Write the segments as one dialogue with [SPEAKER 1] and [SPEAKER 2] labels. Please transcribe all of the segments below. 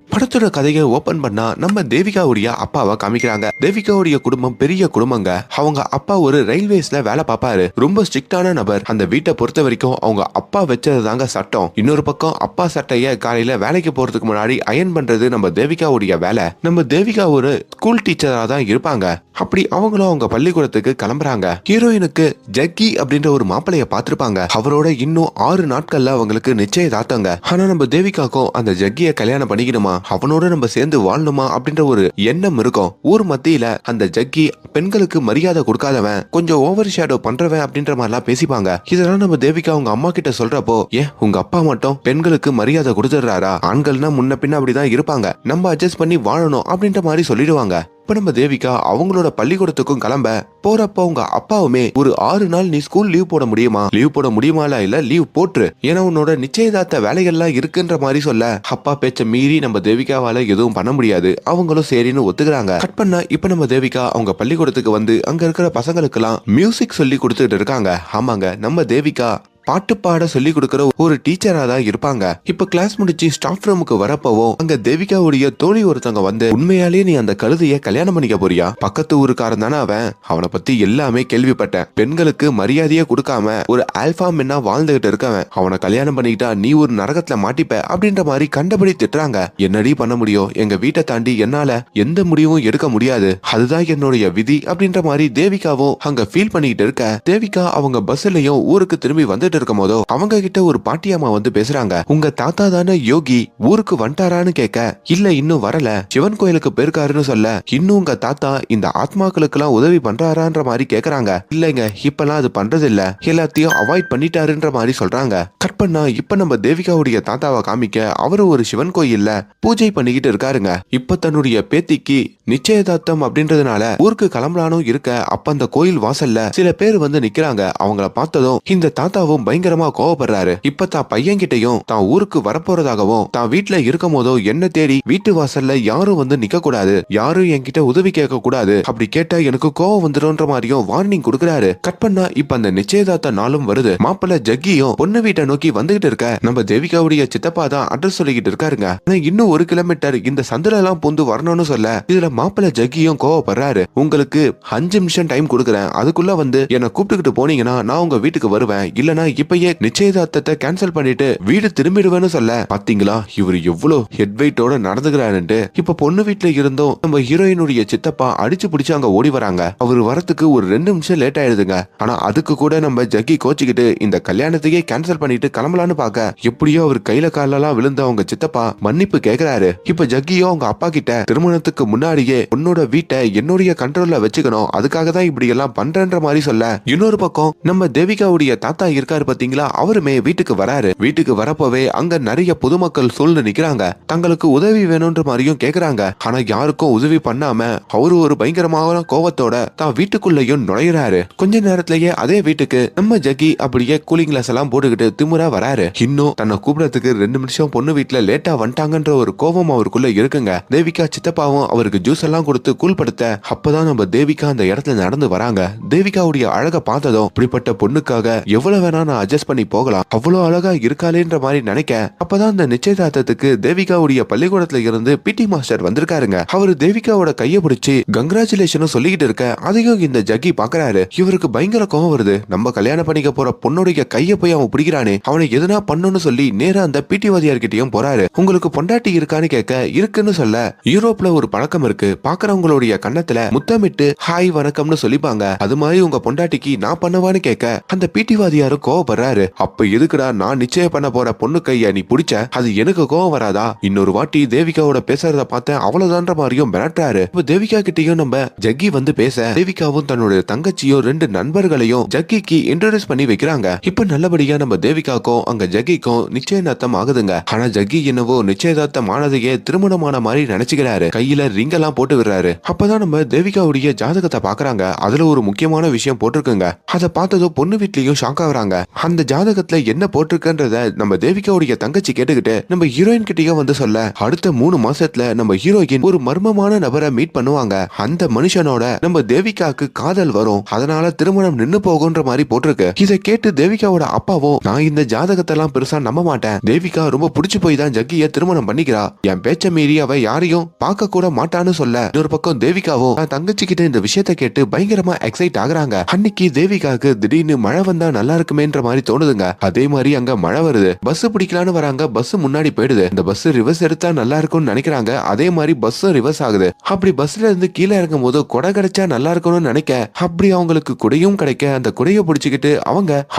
[SPEAKER 1] படத்தோட கதையை ஓபன் பண்ணா நம்ம தேவிகாவுடைய அப்பாவை காமிக்கிறாங்க. தேவிகாவுடைய குடும்பம் பெரிய குடும்பங்க. அவங்க அப்பா ஒரு ரயில்வேஸ்ல வேலை பார்ப்பாரு. ரொம்ப ஸ்ட்ரிக்டான நபர். அந்த வீட்டை பொறுத்த வரைக்கும் அவங்க அப்பா வச்சதுதாங்க சட்டம். இன்னொரு பக்கம் அப்பா சட்டைய காலையில வேலைக்கு போறதுக்கு முன்னாடி அயன் பண்றது நம்ம தேவிகாவுடைய வேலை. நம்ம தேவிகா ஒரு ஸ்கூல் டீச்சரா தான் இருப்பாங்க. அப்படி அவங்களும் அவங்க பள்ளிக்கூடத்துக்கு கிளம்புறாங்க. ஹீரோயினுக்கு ஜக்கி அப்படின்ற ஒரு மாப்பிளைய பார்த்திருப்பாங்க. அவரோட இன்னும் 6 நாட்கள்ல அவங்களுக்கு நிச்சயதார்த்தங்க. ஆனா நம்ம தேவிகாக்கும் அந்த ஜக்கிய கல்யாணம் பண்ணிக்கணுமா, அவனோட நம்ம சேர்ந்து வாழணுமா அப்படின்ற ஒரு எண்ணம் இருக்கும். ஊர் மத்தியில அந்த ஜக்கி பெண்களுக்கு மரியாதை கொடுக்காதவன், கொஞ்சம் ஓவர் ஷேடோ பண்றவன் அப்படின்ற மாதிரிலாம் பேசிப்பாங்க. இதெல்லாம் நம்ம தேவிகா அவங்க அம்மா கிட்ட சொல்றப்போ, ஏன் உங்க அப்பா மட்டும் பெண்களுக்கு மரியாதை கொடுத்துடுறாரா, ஆண்கள்னா முன்ன பின்ன அப்படிதான் இருப்பாங்க, நம்ம அட்ஜஸ்ட் பண்ணி வாழணும் அப்படின்ற மாதிரி சொல்லிடுவாங்க. இப்ப நம்ம தேவிகா அவங்களோட பள்ளிக்கூடத்துக்கும் கிளம்ப போறப்ப உங்க அப்பாவுமே ஒரு 6 நாள் நீ ஸ்கூல் லீவ் போட முடியுமா, லீவ் போட முடியுமால, இல்ல லீவ் போட்டுரு, ஏன்னா உன்னோட நிச்சயதார்த்த வேலைகள்லாம் இருக்குன்ற மாதிரி சொல்ல அப்பா பேச்ச மீறி நம்ம தேவிகாவால எதுவும் பண்ண முடியாது. அவங்களும் சரின்னு ஒத்துக்கிறாங்க. கட் பண்ணா இப்ப நம்ம தேவிகா அவங்க பள்ளிக்கூடத்துக்கு வந்து அங்க இருக்கிற பசங்களுக்கு எல்லாம் மியூசிக் சொல்லி கொடுத்துட்டு இருக்காங்க. ஆமாங்க, நம்ம தேவிகா பாட்டு பாட சொல்லி கொடுக்கிற ஒரு டீச்சரா தான் இருப்பாங்க. இப்ப கிளாஸ் முடிச்சு ஸ்டாஃப் ரூமுக்கு வரப்பவும் அங்க தேவிகாவுடைய தோழி ஒருத்தவங்க வந்து, உண்மையாலேயே நீ அந்த கழுதைய கல்யாணம் பண்ணிக்க போறியா, பக்கத்து ஊருக்காரன் தானே அவன், அவனை பத்தி எல்லாமே கேள்விப்பட்டேன், பெண்களுக்கு மரியாதையே கொடுக்காம ஒரு ஆல்பா மென்னா வாழ்ந்துகிட்டு இருக்கவன், அவனை கல்யாணம் பண்ணிக்கிட்டா நீ ஒரு நரகத்துல மாட்டிப்ப அப்படின்ற மாதிரி கண்டபடி திட்டுறாங்க. என்னடி பண்ண முடியும், எங்க வீட்டை தாண்டி என்னால எந்த முடிவும் எடுக்க முடியாது, அதுதான் என்னுடைய விதி அப்படின்ற மாதிரி தேவிகாவும் அங்க ஃபீல் பண்ணிக்கிட்டு இருக்க. தேவிகா அவங்க பஸ்லயும் ஊருக்கு திரும்பி வந்து இருக்கும் போதோ அவங்க கிட்ட ஒரு பாட்டியம்மா வந்து பேசுறாங்க. உங்க தாத்தா தானே யோகி, ஊருக்கு வந்துட்டாரான்னு கேட்க, இல்ல இன்னும் வரல, சிவன் கோயிலுக்கு போயிருக்காருன்னு சொல்ல, இன்னும் உங்க தாத்தா இந்த ஆத்மாக்களுக்கு எல்லாம் உதவி பண்றாரான்ற மாதிரி கேக்குறாங்க. இல்லங்க, இப்பெல்லாம் அது பண்றது இல்ல, எல்லாத்தையும் அவாய்ட் பண்ணிட்டாருன்ற மாதிரி சொல்றாங்க. கட் பண்ணா இப்ப நம்ம தேவிகாவுடைய தாத்தாவை காமிக்க அவரு ஒரு சிவன் கோயில்ல பூஜை பண்ணிக்கிட்டு இருக்காருங்க. இப்ப தன்னுடைய பேத்திக்கு நிச்சயதார்த்தம் அப்படின்றதுனால ஊருக்கு கிளம்பலானும் இருக்க, அப்ப அந்த கோயில் வாசல்ல சில பேர் வந்து நிக்கிறாங்க. அவங்கள பார்த்ததும் இந்த தாத்தாவும் பயங்கரமா கோவப்படுறாரு. இப்ப தான் பையன் கிட்டையும் தான் ஊருக்கு வரப்போறதாகவும் தான் வீட்டுல இருக்கும் போதோ என்ன தேடி வீட்டு வாசல்ல யாரும் வந்து நிக்க கூடாது, யாரும் என்கிட்ட உதவி கேட்க கூடாது, அப்படி கேட்டா எனக்கு கோவம் வந்துடும்ன்ற மாதிரியும் வார்னிங் கொடுக்கறாரு. கட் பண்ணா இப்ப அந்த நிச்சயதார்த்த நாளும் வருது. மாப்பிள்ள ஜக்கியும் பொண்ணு வீட்டை நோக்கி வந்துகிட்டு இருக்க நம்ம தேவிகாவுடைய சித்தப்பா தான் அட்ரஸ் சொல்லிக்கிட்டு இருக்காருங்க. இன்னும் 1 கிலோமீட்டர் இந்த சந்தில எல்லாம் பூந்து வரணும்னு சொல்ல இதுல மாப்பிள்ள ஜக்கியும் கோவப்படுறாரு. உங்களுக்கு 5 நிமிஷம் டைம் கொடுக்கறேன், அதுக்குள்ள வந்து என்ன கூப்பிட்டுக்கிட்டு போனீங்கன்னா நான் உங்க வீட்டுக்கு வருவேன், இல்லனா இப்பயே நிச்சயதார்த்தத்தை கேன்சல் பண்ணிட்டு வீடு திரும்பிடுவேன்னு சொல்ல, பாத்தீங்களா இவர் எவ்வளவு ஹெட் வெயிட்டோட நடந்துக்கிறாருன்ட்டு. இப்ப பொண்ணு வீட்டுல இருந்தும் நம்ம ஹீரோயினுடைய சித்தப்பா அடிச்சு பிடிச்சு அங்க ஓடி வராங்க. அவர் வரத்துக்கு ஒரு 2 நிமிஷம் லேட் ஆயிடுதுங்க. ஆனா அதுக்கு கூட நம்ம ஜக்கி கோச்சிக்கிட்டு இந்த கல்யாணத்தையே கேன்சல் பண்ணிட்டு கிளம்பலான்னு பாக்க, எப்படியோ அவர் கையில காலெல்லாம் விழுந்த அவங்க சித்தப்பா மன்னிப்பு கேக்குறாரு. இப்ப ஜக்கியோ அவங்க அப்பா கிட்ட, திருமணத்துக்கு முன்னாடியே உன்னோட வீட்டை என்னுடைய கண்ட்ரோல்ல வச்சுக்கணும், அதுக்காக தான் இப்படி எல்லாம் பண்றன்ற மாதிரி சொல்ல, இன்னொரு பக்கம் நம்ம தேவிகாவுடைய தாத்தா இருக்காரு பாத்தீங்களா, அவருமே வீட்டுக்கு வராரு. வீட்டுக்கு வரப்போவே அங்க நிறைய பொதுமக்கள் சூழ்ந்து நிக்கிறாங்க. தங்களுக்கு உதவி வேணும்ன்ற மாதிரியும் கேக்குறாங்க. ஆனா யாருக்கும் உதவி பண்ணாம அவரு ஒரு பயங்கரமான கோவத்தோட தான் வீட்டுக்குள்ளேயும் நுழையிறாரு. கொஞ்ச நேரத்திலேயே அதே வீட்டுக்கு நம்ம ஜக்கி அப்படியே கூலிங் கிளாஸ் எல்லாம் போட்டுக்கிட்டு திமுறா வராரு. இன்னும் தன்னை கூப்பிடறதுக்கு 2 நிமிஷம் பொண்ணு வீட்டுல லேட்டா வந்துட்டாங்கன்ற ஒரு கோபம் அவருக்குள்ள இருக்குங்க. தேவிகா சித்தப்பாவும் அவருக்கு ஜூஸ் எல்லாம் கொடுத்து கூல்படுத்த, அப்பதான் நம்ம தேவிகா அந்த இடத்துல நடந்து வராங்க. தேவிகாவுடைய அழக பார்த்ததும், இப்படிப்பட்ட பொண்ணுக்காக எவ்வளவு வேணா நான் அட்ஜஸ்ட் பண்ணி போகலாம், அவ்வளவு அழகா இருக்காளேன்ற மாதிரி நினைக்க, அப்பதான் அந்த நிச்சயதார்த்தத்துக்கு தேவிகாவுடைய பள்ளிக்கூடத்துல இருந்து பிடி மாஸ்டர் வந்திருக்காருங்க. அவரு தேவிகாவோட கைய பிடிச்சி கங்க்ராச்சுலேஷன் சொல்லிக்கிட்டு இருக்க, அதையும் இந்த ஜக்கி பாக்குறாரு. இவருக்கு பயங்கர கோவம் வருது. நம்ம கல்யாணம் பண்ணிக்க போற பொண்ணுடைய கைய போய் அவன் பிடிக்கிறானே, அவனை எதுனா பண்ணுன்னு சொல்லி நேரா அந்த பிடி வாதியார்கிட்டயும் போறாரு. உங்களுக்கு பொண்டாட்டி இருக்கான்னு கேட்க, இருக்குன்னு சொல்ல, யூரோப்ல ஒரு பழக்கம் இருக்கு, பாக்குறவங்களுடைய கண்ணத்துல முத்தமிட்டு ஹாய் வணக்கம்னு சொல்லிப்பாங்க, அது மாதிரி உங்க பொண்டாட்டிக்கு நான் பண்ணவான்னு கேட்க அந்த பிடி வாதியாரும் கோவப்படுறாரு. அப்ப எதுக்குடா நான் நிச்சயம் பண்ண போற பொண்ணு கைய நீ பிடிச்ச, அது எனக்கு கோவம் வராதா, இன்னொரு வாட்டி தேவிகாவோட பேசுறத பார்த்தேன் அவ்வளவுதான்ற மாதிரியும் மிரட்டுறாரு. இப்ப தேவிகா கிட்டையும் நம்ம ஜக்கி வந்து பேச, தேவிகாவும் தன்னுடைய தங்கச்சியும் 2 நண்பர்களையும் ஜக்கிக்கு இன்ட்ரோடியூஸ் பண்ணி வைக்கிறாங்க. இப்ப நல்லபடியா நம்ம தேவிகாக்கும் அங்க ஜக்கிக்கும் நிச்சயதார்த்தம் ஆகுதுங்க. ஆனா ஜக்கி என்னவோ நிச்சயதார்த்தம் ஆனதையே திருமணமான மாதிரி நினைச்சுக்கிறாரு. கையில ரிங் எல்லாம் போட்டு விடுறாரு. அப்பதான் நம்ம தேவிகாவுடைய ஜாதகத்தை பாக்குறாங்க. அதுல ஒரு முக்கியமான விஷயம் போட்டிருக்குங்க. அதை பார்த்ததும் பொண்ணு வீட்லயும் ஷாக் ஆகுறாங்க. அந்த ஜாதகத்துல என்ன போட்டிருக்கன்றத நம்ம தேவிகாவுடைய தங்கச்சி கேட்டுக்கிட்டு நம்ம ஹீரோயின் கிட்டயே வந்து சொல்ல, அடுத்த 3 மாசத்துல நம்ம ஹீரோயின் ஒரு மர்மமான நபரை மீட் பண்ணுவாங்க. அந்த மனுஷனோட நம்ம தேவிகாக்கு காதல் வரும், அதனால திருமணம் நின்னு போகுன்ற மாதிரி போட்டிருக்கு. இதை கேட்டு தேவிகாவோட அப்பாவும், நான் இந்த ஜாதகத்தை எல்லாம் பெருசா நம்ப மாட்டேன், தேவிகா ரொம்ப பிடிச்சு போய் தான் ஜக்கிய திருமணம் பண்ணிக்கிறா, என் பேச்ச மீறி அவ யாரையும் பார்க்க கூட மாட்டான்னு சொல்ல, இன்னொரு பக்கம் தேவிகாவும் தங்கச்சி கிட்ட இந்த விஷயத்தை கேட்டு பயங்கரமா எக்ஸைட் ஆகுறாங்க. அன்னைக்கு தேவிகாக்கு திடீர்னு மழை வந்தா நல்லா இருக்குமேன்ற மாதிரி தோணுதுங்க. அதே மாதிரி அங்க மழை வருது, பஸ் பிடிக்கலான்னு வராங்க, பஸ் முன்னாடி போயிடுது. இந்த பஸ் ரிவர்ஸ் எடுத்தா நல்லா இருக்கும்னு நினைக்கிறாங்க. அதே மாதிரி பஸ்ஸும் ரிவர்ஸ் ஆகுது. அப்படி பஸ்ல இருந்து கீழே இறங்கும் போது கொடை கிடைச்சா நல்லா இருக்கும்னு நினைக்க, அப்படி அவங்களுக்கு குடையும் கிடைக்க அந்த குடைய பிடிச்சுக்கிட்டு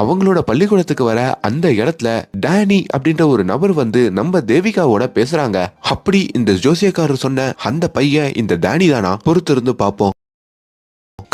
[SPEAKER 1] அவங்களோட பள்ளிக்கூடத்துக்கு வர அந்த இடத்துல டேனி அப்படின்ற ஒரு நபர் வந்து நம்ம தேவிகாவோட பேசுறாங்க. அப்படி இந்த ஜோசியக்காரர் சொன்ன அந்த பையன் இந்த டேனி தானா? பொறுத்திருந்து பார்ப்போம்.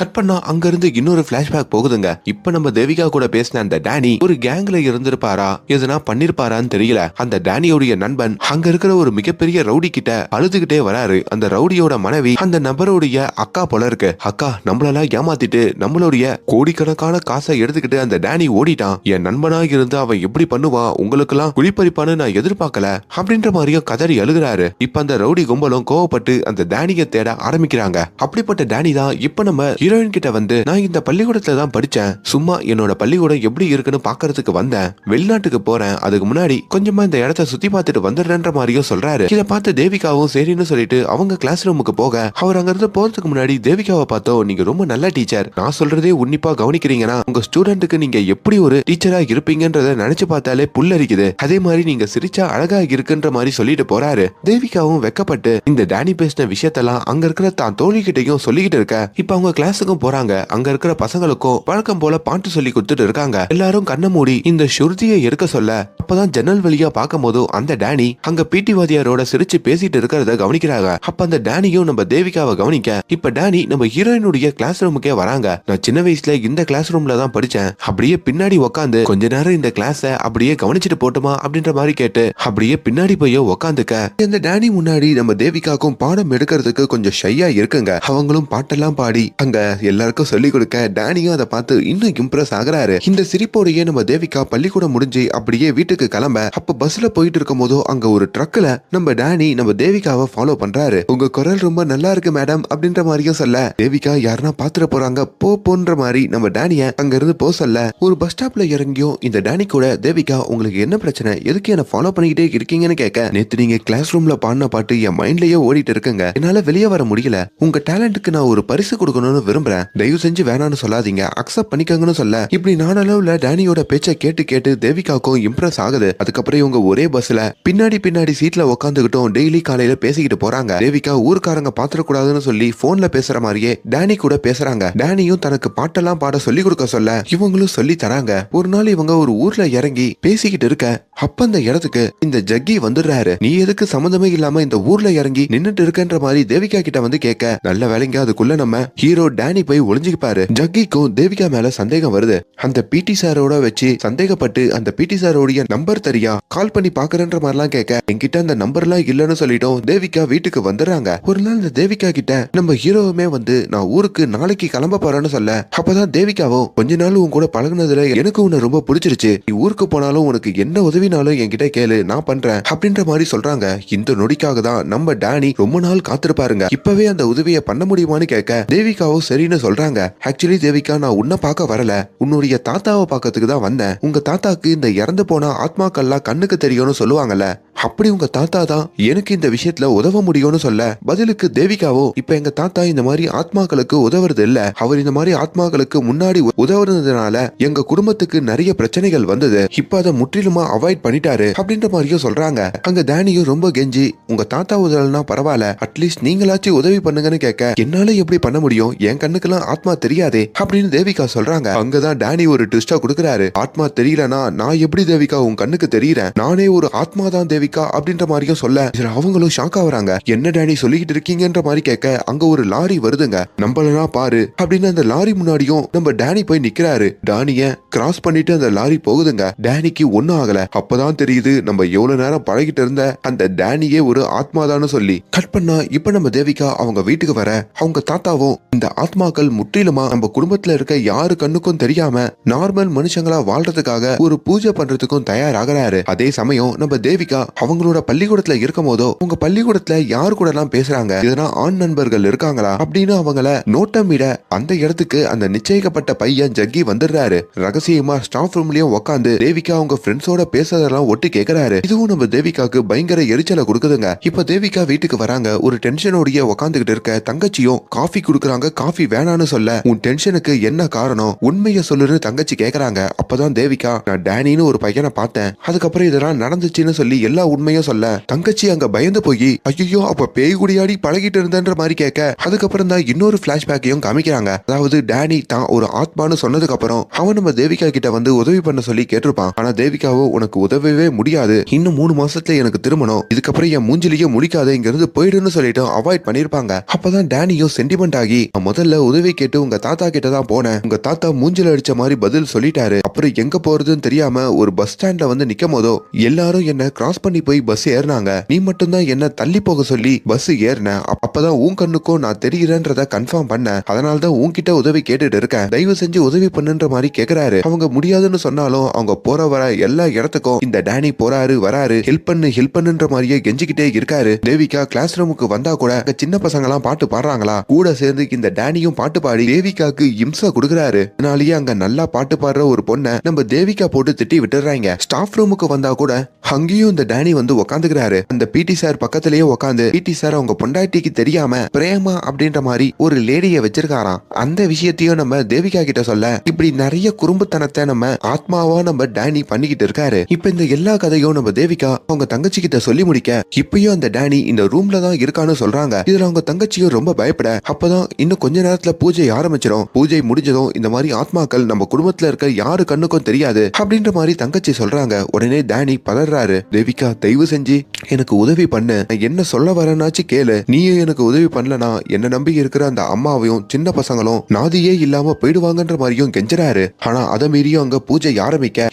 [SPEAKER 1] கட் பண்ணா அங்க இருந்து இன்னொரு பிளாஷ்பேக் போகுதுங்க. இப்ப நம்ம தேவிகா கூட பேசின அந்த டேனி ஒரு கேங்ல இருந்திருப்பாரா, எதுனா பண்ணிருப்பாரான்னு தெரியல. அந்த டேனியோடைய நண்பன் அங்க இருக்கிற ஒரு மிகப்பெரிய ரவுடி கிட்ட அழுதுகிட்டே வராரு. அந்த ரவுடியோட மனைவி அந்த நபருடைய அக்கா போல இருக்கு. அக்கா நம்மளெல்லாம் ஏமாத்திட்டு நம்மளுடைய கோடிக்கணக்கான காசை எடுத்துக்கிட்டு அந்த டேனி ஓடிட்டான், என் நண்பனா இருந்து அவன் எப்படி பண்ணுவான், உங்களுக்கு எல்லாம் குளிப்பறிப்பான்னு நான் எதிர்பார்க்கல அப்படின்ற மாதிரியும் கதறி அழுகிறாரு. இப்ப அந்த ரவுடி கும்பலும் கோவப்பட்டு அந்த டேனியை தேட ஆரம்பிக்கிறாங்க. அப்படிப்பட்ட டேனி தான் இப்ப நம்ம ஹீரோயின் கிட்ட வந்து, நான் இந்த பள்ளிக்கூடத்துல தான் படிச்சேன், சும்மா என்னோட பள்ளிக்கூடம் எப்படி இருக்குன்னு பாக்குறதுக்கு வந்தேன், வெளிநாட்டுக்கு போறேன், அதுக்கு முன்னாடி கொஞ்சமா இந்த இடத்த சுத்தி பார்த்துட்டு வந்துடுறேன்ற மாதிரியும் சொல்றாரு. இதை பார்த்து தேவிகாவும் சரின்னு சொல்லிட்டு அவங்க கிளாஸ் ரூமுக்கு போக, அவர் அங்க இருந்து போறதுக்கு முன்னாடி தேவிகாவை பார்த்தோம், நீங்க ரொம்ப நல்ல டீச்சர், நான் சொல்றதே உன்னிப்பா கவனிக்கிறீங்கன்னா உங்க ஸ்டூடெண்ட்டுக்கு நீங்க எப்படி ஒரு டீச்சரா இருப்பீங்கன்றத நினைச்சு பார்த்தாலே புல்லரிக்குது, அதே மாதிரி நீங்க சிரிச்சா அழகா இருக்குன்ற மாதிரி சொல்லிட்டு போறாரு. தேவிகாவும் வெக்கப்பட்டு இந்த டேனி பேசின விஷயத்தெல்லாம் அங்க இருக்கிற தான் தோழி கிட்டையும் சொல்லிக்கிட்டு இருக்க. இப்ப அவங்க கிளாஸுக்கும் போறாங்க. அங்க இருக்கிற பசங்களுக்கும் வழக்கம் போல பாட்டு சொல்லி கொடுத்துட்டு இருக்காங்க. எல்லாரும் கண்ண மூடி இந்த ஸ்ருதியை எடுக்க சொல்ல, அப்பதான் ஜன்னல் வழியா பார்க்கும் போது அந்த டேனி அங்க பிடி வாதியாரோட சிரிச்சு பேசிட்டு இருக்கிறத கவனிக்கிறாங்க. அப்ப அந்த டேனியும் நம்ம தேவிகாவை கவனிக்க, இப்ப டேனி நம்ம ஹீரோயினுடைய கிளாஸ் ரூமுக்கே வராங்க. நான் சின்ன வயசுல இந்த கிளாஸ் ரூம்ல தான் படிச்சேன், அப்படியே பின்னாடி உட்காந்து கொஞ்ச நேரம் இந்த கிளாஸ அப்படியே கவனிச்சுட்டு போட்டுமா அப்படின்ற மாதிரி கேட்டு அப்படியே பின்னாடி போய் உட்காந்துக்க, இந்த டேனி முன்னாடி நம்ம தேவிகாக்கும் பாடம் எடுக்கிறதுக்கு கொஞ்சம் ஷையா இருக்குங்க. அவங்களும் பாட்டெல்லாம் பாடி அங்க எல்லாருக்கும் சொல்லிக் கொடுக்க, டேனியும் அதை பார்த்து இன்னும் இம்ப்ரெஸ் ஆகுறாரு. இந்த சிரிப்போடையே நம்ம தேவிகா பள்ளிக்கூடம் முடிஞ்சு அப்படியே வீட்டுக்கு கிளம்ப, அப்ப பஸ்ல போயிட்டு இருக்கும் போதோ அங்க ஒரு ட்ரக்ல நம்ம டேனி நம்ம தேவிகாவை ஃபாலோ பண்றாரு. உங்க குரல் ரொம்ப நல்லா இருக்கு மேடம் அப்படின்ற மாதிரியும் சொல்ல, தேவிகா யாருன்னா பாத்துட போறாங்க போன்ற மாதிரி நம்ம டேனிய அங்க இருந்து போ சொல்ல, ஒரு பஸ் ஸ்டாப்ல இறங்கியும் இந்த டேனி கூட தேவிகா உங்களுக்கு என்ன பிரச்சனை, எதுக்கு என்ன ஃபாலோ பண்ணிக்கிட்டே இருக்கீங்கன்னு கேட்க, நேத்து நீங்க கிளாஸ் ரூம்ல பாடின பாட்டு என் மைண்ட்லயே ஓடிட்டு இருக்குங்க, என்னால வெளியே வர முடியல, உங்க டேலண்ட்டுக்கு நான் ஒரு பரிசு கொடுக்கணும்னு விரும்புறேன், தயவு செஞ்சு வேணான்னு சொல்லாதீங்க, அக்செப்ட் பண்ணிக்கங்கன்னு சொல்ல, இப்படி நானளவுல டேனியோட பேச்சை கேட்டு கேட்டு தேவிகாக்கும் இம்ப்ரெஸ் ஆகுது. அதுக்கப்புறம் இவங்க ஒரே பஸ்ல பின்னாடி சீட்ல உட்காந்துக்கிட்டும் டெய்லி காலையில பேசிக்கிட்டு போறாங்க. தேவிகா ஊருக்காரங்க பாத்திரக்கூடாதுன்னு சொல்லி போன்ல பேசுற மாதிரியே டேனி கூட பேசுறாங்க. டேனியும் தனக்கு பாட்டெல்லாம் பாட சொல்லி கொடுக்க சொல்ல இவங்களும் சொல்லி தராங்க. ஒரு நாள் இவங்க ஒரு ஊர்ல இறங்கி பேசிக்கிட்டு இருக்க, அப்ப அந்த இடத்துக்கு இந்த ஜக்கி வந்துடுறாரு. நீ எதுக்கு சம்மந்தமே இல்லாம இந்த ஊர்ல இறங்கி நின்னுட்டு இருக்கன்ற மாதிரி தேவிகா கிட்ட வந்து கேட்க, நல்ல வேலைங்க அதுக்குள்ள நம்ம ஹீரோ டேனி போய் ஒளிஞ்சுப்பாரு. ஜக்கிக்கும் தேவிகா மேல சந்தேகம் வருது. அந்த பிடி சாரோட வச்சு சந்தேகப்பட்டு அந்த பிடி சாரோடைய நம்பர் தெரியா கால் பண்ணி பாக்குறன்ற மாதிரிலாம் கேட்க, என்கிட்ட அந்த நம்பர் எல்லாம் இல்லன்னு சொல்லிட்டோம். தேவிகா வீட்டுக்கு வந்துடுறாங்க. ஒரு நாள் இந்த தேவிகா கிட்ட நம்ம ஹீரோவுமே வந்து நான் ஊருக்கு நாளைக்கு கிளம்ப போறேன்னு சொல்ல, அப்பதான் தேவிகாவும் கொஞ்ச நாள் உன் கூட பழகுனதுல எனக்கு உன்னை ரொம்ப பிடிச்சிருச்சு, நீ ஊருக்கு போனாலும் உனக்கு என்ன உதவினாலும் என்கிட்ட கேளு நான் பண்றேன் அப்படின்ற மாதிரி சொல்றாங்க. இந்த நொடிக்காக தான் நம்ம டேனி ரொம்ப நாள் காத்திருப்பாருங்க. இப்பவே அந்த உதவியை பண்ண முடியுமான்னு கேட்க தேவிகாவும் சரின்னு சொல்றாங்க. ஆக்சுவலி தேவிகா நான் உன்னை பார்க்க வரல, உன்னுடைய தாத்தாவை பார்க்கறதுக்கு தான் வந்தேன். உங்க தாத்தாக்கு இந்த இறந்து போன ஆத்மாக்கள்லாம் கண்ணுக்கு தெரியும்னு சொல்லுவாங்கல்ல, அப்படி உங்க தாத்தா தான் எனக்கு இந்த விஷயத்துல உதவ முடியும்னு சொல்ல, பதிலுக்கு தேவிகாவோ இப்ப எங்க தாத்தா இந்த மாதிரி ஆத்மாக்களுக்கு உதவுறது இல்ல, அவர் இந்த மாதிரி ஆத்மாக்களுக்கு முன்னாடி உதவுறதுனால எங்க குடும்பத்துக்கு நிறைய பிரச்சனைகள் வந்தது, இப்ப அதை முற்றிலுமா அவாய்ட் பண்ணிட்டாரு அப்படின்ற மாதிரியும் சொல்றாங்க. அங்க டேனியும் ரொம்ப கெஞ்சி உங்க தாத்தா உதவலனா பரவாயில்ல, அட்லீஸ்ட் நீங்களாச்சும் உதவி பண்ணுங்கன்னு கேட்க, என்னால எப்படி பண்ண முடியும், என் கண்ணுக்கெல்லாம் ஆத்மா தெரியாதே அப்படின்னு தேவிகா சொல்றாங்க. அங்கதான் டேனி ஒரு ட்விஸ்டா கொடுக்கறாரு. ஆத்மா தெரியலனா நான் எப்படி தேவிகா உன் கண்ணுக்கு தெரியறேன், நானே ஒரு ஆத்மா தான் தேவிகா இருக்கா அப்படின்ற மாதிரியும் சொல்ல இதுல அவங்களும் ஷாக் ஆகுறாங்க. என்ன டேனி சொல்லிக்கிட்டு இருக்கீங்கன்ற மாதிரி கேட்க அங்க ஒரு லாரி வருதுங்க. நம்மளனா பாரு அப்படின்னு அந்த லாரி முன்னாடியும் நம்ம டேனி போய் நிக்கிறாரு. டானிய கிராஸ் பண்ணிட்டு அந்த லாரி போகுதுங்க. டேனிக்கு ஒன்னும் ஆகல. அப்பதான் தெரியுது நம்ம எவ்வளவு நேரம் பழகிட்டு இருந்த அந்த டேனியே ஒரு ஆத்மாதான்னு சொல்லி. கட் பண்ணா இப்ப நம்ம தேவிகா அவங்க வீட்டுக்கு வர அவங்க தாத்தாவும் இந்த ஆத்மாக்கள் முற்றிலுமா நம்ம குடும்பத்துல இருக்க யாரு கண்ணுக்கும் தெரியாம நார்மல் மனுஷங்களா வாழ்றதுக்காக ஒரு பூஜை பண்றதுக்கும் தயாராகிறாரு. அதே சமயம் நம்ம தேவிகா அவங்களோட பள்ளிக்கூடத்துல இருக்கும் போதோ உங்க பள்ளிக்கூடத்துல யாரு கூட எல்லாம் பேசுறாங்க, இதெல்லாம் ஆண் நண்பர்கள் இருக்காங்களா அப்படின்னு அவங்கள நோட்டமிட அந்த இடத்துக்கு அந்த நிச்சயிக்கப்பட்ட பையன் ஜக்கி வந்துடுறாரு. ரகசியமா ஸ்டாஃப் ரூம்லயும் உட்காந்து தேவிகா அவங்க ஃப்ரெண்ட்ஸோட பேசுறதெல்லாம் ஒட்டு கேக்குறாரு. இதுவும் நம்ம தேவிகாக்கு பயங்கர எரிச்சலை கொடுக்குதுங்க. இப்ப தேவிகா வீட்டுக்கு வராங்க. ஒரு டென்ஷனோடய உட்காந்துகிட்டு இருக்க தங்கச்சியும் காஃபி குடுக்கறாங்க. காஃபி வேணான்னு சொல்ல உன் டென்ஷனுக்கு என்ன காரணம் உண்மையை சொல்லுன்னு தங்கச்சி கேக்குறாங்க. அப்பதான் தேவிகா நான் டேனின்னு ஒரு பையனை பார்த்தேன், அதுக்கப்புறம் இதெல்லாம் நடந்துச்சுன்னு சொல்லி எல்லா உண்மையும் சொல்ல தங்கச்சி அங்க பயந்து போய் ஐயோ அப்ப பேய் குடியாடி பழகிட்டு இருந்தன்ற மாதிரி கேட்க அதுக்கப்புறம் தான் இன்னொரு பிளாஷ்பேக்கையும் காமிக்கிறாங்க. அதாவது டேனி தான் ஒரு ஆத்மான்னு சொன்னதுக்கு அப்புறம் அவன் நம்ம தேவிகா கிட்ட வந்து உதவி பண்ண சொல்லி கேட்டிருப்பான். ஆனா தேவிகாவோ உனக்கு உதவவே முடியாது, இன்னும் 3 மாசத்துல எனக்கு திருமணம், இதுக்கப்புறம் என் மூஞ்சிலேயே முடிக்காத இங்க இருந்து போயிடுன்னு சொல்லிட்டு அவாய்ட் பண்ணிருப்பாங்க. அப்பதான் டேனியும் சென்டிமெண்ட் ஆகி முதல்ல உதவி கேட்டு உங்க தாத்தா கிட்ட தான் போனேன், உங்க தாத்தா மூஞ்சில அடிச்ச மாதிரி பதில் சொல்லிட்டாரு, அப்புறம் எங்க போறதுன்னு தெரியாம ஒரு பஸ் ஸ்டாண்ட்ல வந்து நிக்கும் போதோ எல்லாரும் என்ன கிராஸ் பண்ணி போய் பஸ் ஏறினாங்க, நீ மட்டும்தான் என்ன தள்ளி போக சொல்லி பஸ் ஏறின, அப்பதான் உன் கண்ணுக்கும் நான் தெரிகிறேன்றத கன்ஃபார்ம் பண்ண, அதனாலதான் உன்கிட்ட உதவி கேட்டுட்டு இருக்கேன், தயவு செஞ்சு உதவி பண்ணுன்ற மாதிரி கேக்குறாரு. அவங்க முடியாதுன்னு சொன்னாலும் அவங்க போற வர எல்லா இடத்துக்கும் இந்த டேனி போறாரு வராரு, ஹெல்ப் பண்ணுன்ற மாதிரியே கெஞ்சிக்கிட்டே இருக்காரு. தேவிகா கிளாஸ் ரூமுக்கு வந்தா கூட சின்ன பசங்க எல்லாம் பாட்டு பாடுறாங்களா, கூட சேர்ந்து இந்த டேனியும் பாட்டு பாடி தேவிகாக்கு இம்சை கொடுக்குறாரு. அதனாலேயே அங்க நல்லா பாட்டு பாடுற ஒரு பொண்ணை நம்ம தேவிகா போட்டு திட்டி விட்டுறாங்க. ஸ்டாஃப் ரூமுக்கு வந்தா கூட அங்கேயும் இந்த டேனி வந்து உக்காந்துக்கிறாரு. அந்த பிடி சார் பக்கத்திலேயே உட்காந்து பிடி சார் அவங்க பொண்டாட்டிக்கு தெரியாம பிரேமா அப்படின்ற மாதிரி ஒரு லேடிய வச்சிருக்காராம். அந்த விஷயத்தையும் நம்ம தேவிகா கிட்ட சொல்ல இப்படி நிறைய குறும்புத்தனத்தை நம்ம ஆத்மாவா நம்ம டேனி பண்ணிக்கிட்டு இருக்காரு. இப்ப இந்த எல்லா கதையும் நம்ம தேவிகா அவங்க தங்கச்சி கிட்ட சொல்லி முடிக்க இப்பயும் அந்த டேனி இந்த ரூம்ல தான் இருக்கான்னு சொல்றாங்க. இதுல அவங்க தங்கச்சியும் ரொம்ப பயப்பட அப்பதான் இன்னும் கொஞ்ச நேரத்துல பூஜை ஆரம்பிச்சிடும், பூஜை முடிஞ்சதும் இந்த மாதிரி ஆத்மாக்கள் நம்ம குடும்பத்துல இருக்க யாரு கண்ணுக்கும் தெரியாது அப்படின்ற மாதிரி தங்கச்சி சொல்றாங்க. உடனே டேனி பதறாரு. தேவிகா தயவு செஞ்சு எனக்கு உதவி பண்ணு, என்ன சொல்ல வரேன்னாச்சு கேளு, நீயும் எனக்கு உதவி பண்ணலனா என்ன நம்பி இருக்கிற அந்த அம்மாவையும் சின்ன பசங்களும் நாதியே இல்லாம போயிடுவாங்கன்ற மாதிரியும் கெஞ்சறாரு. ஆனா அதை மீறியும் அங்க பூஜை ஆரம்பிக்க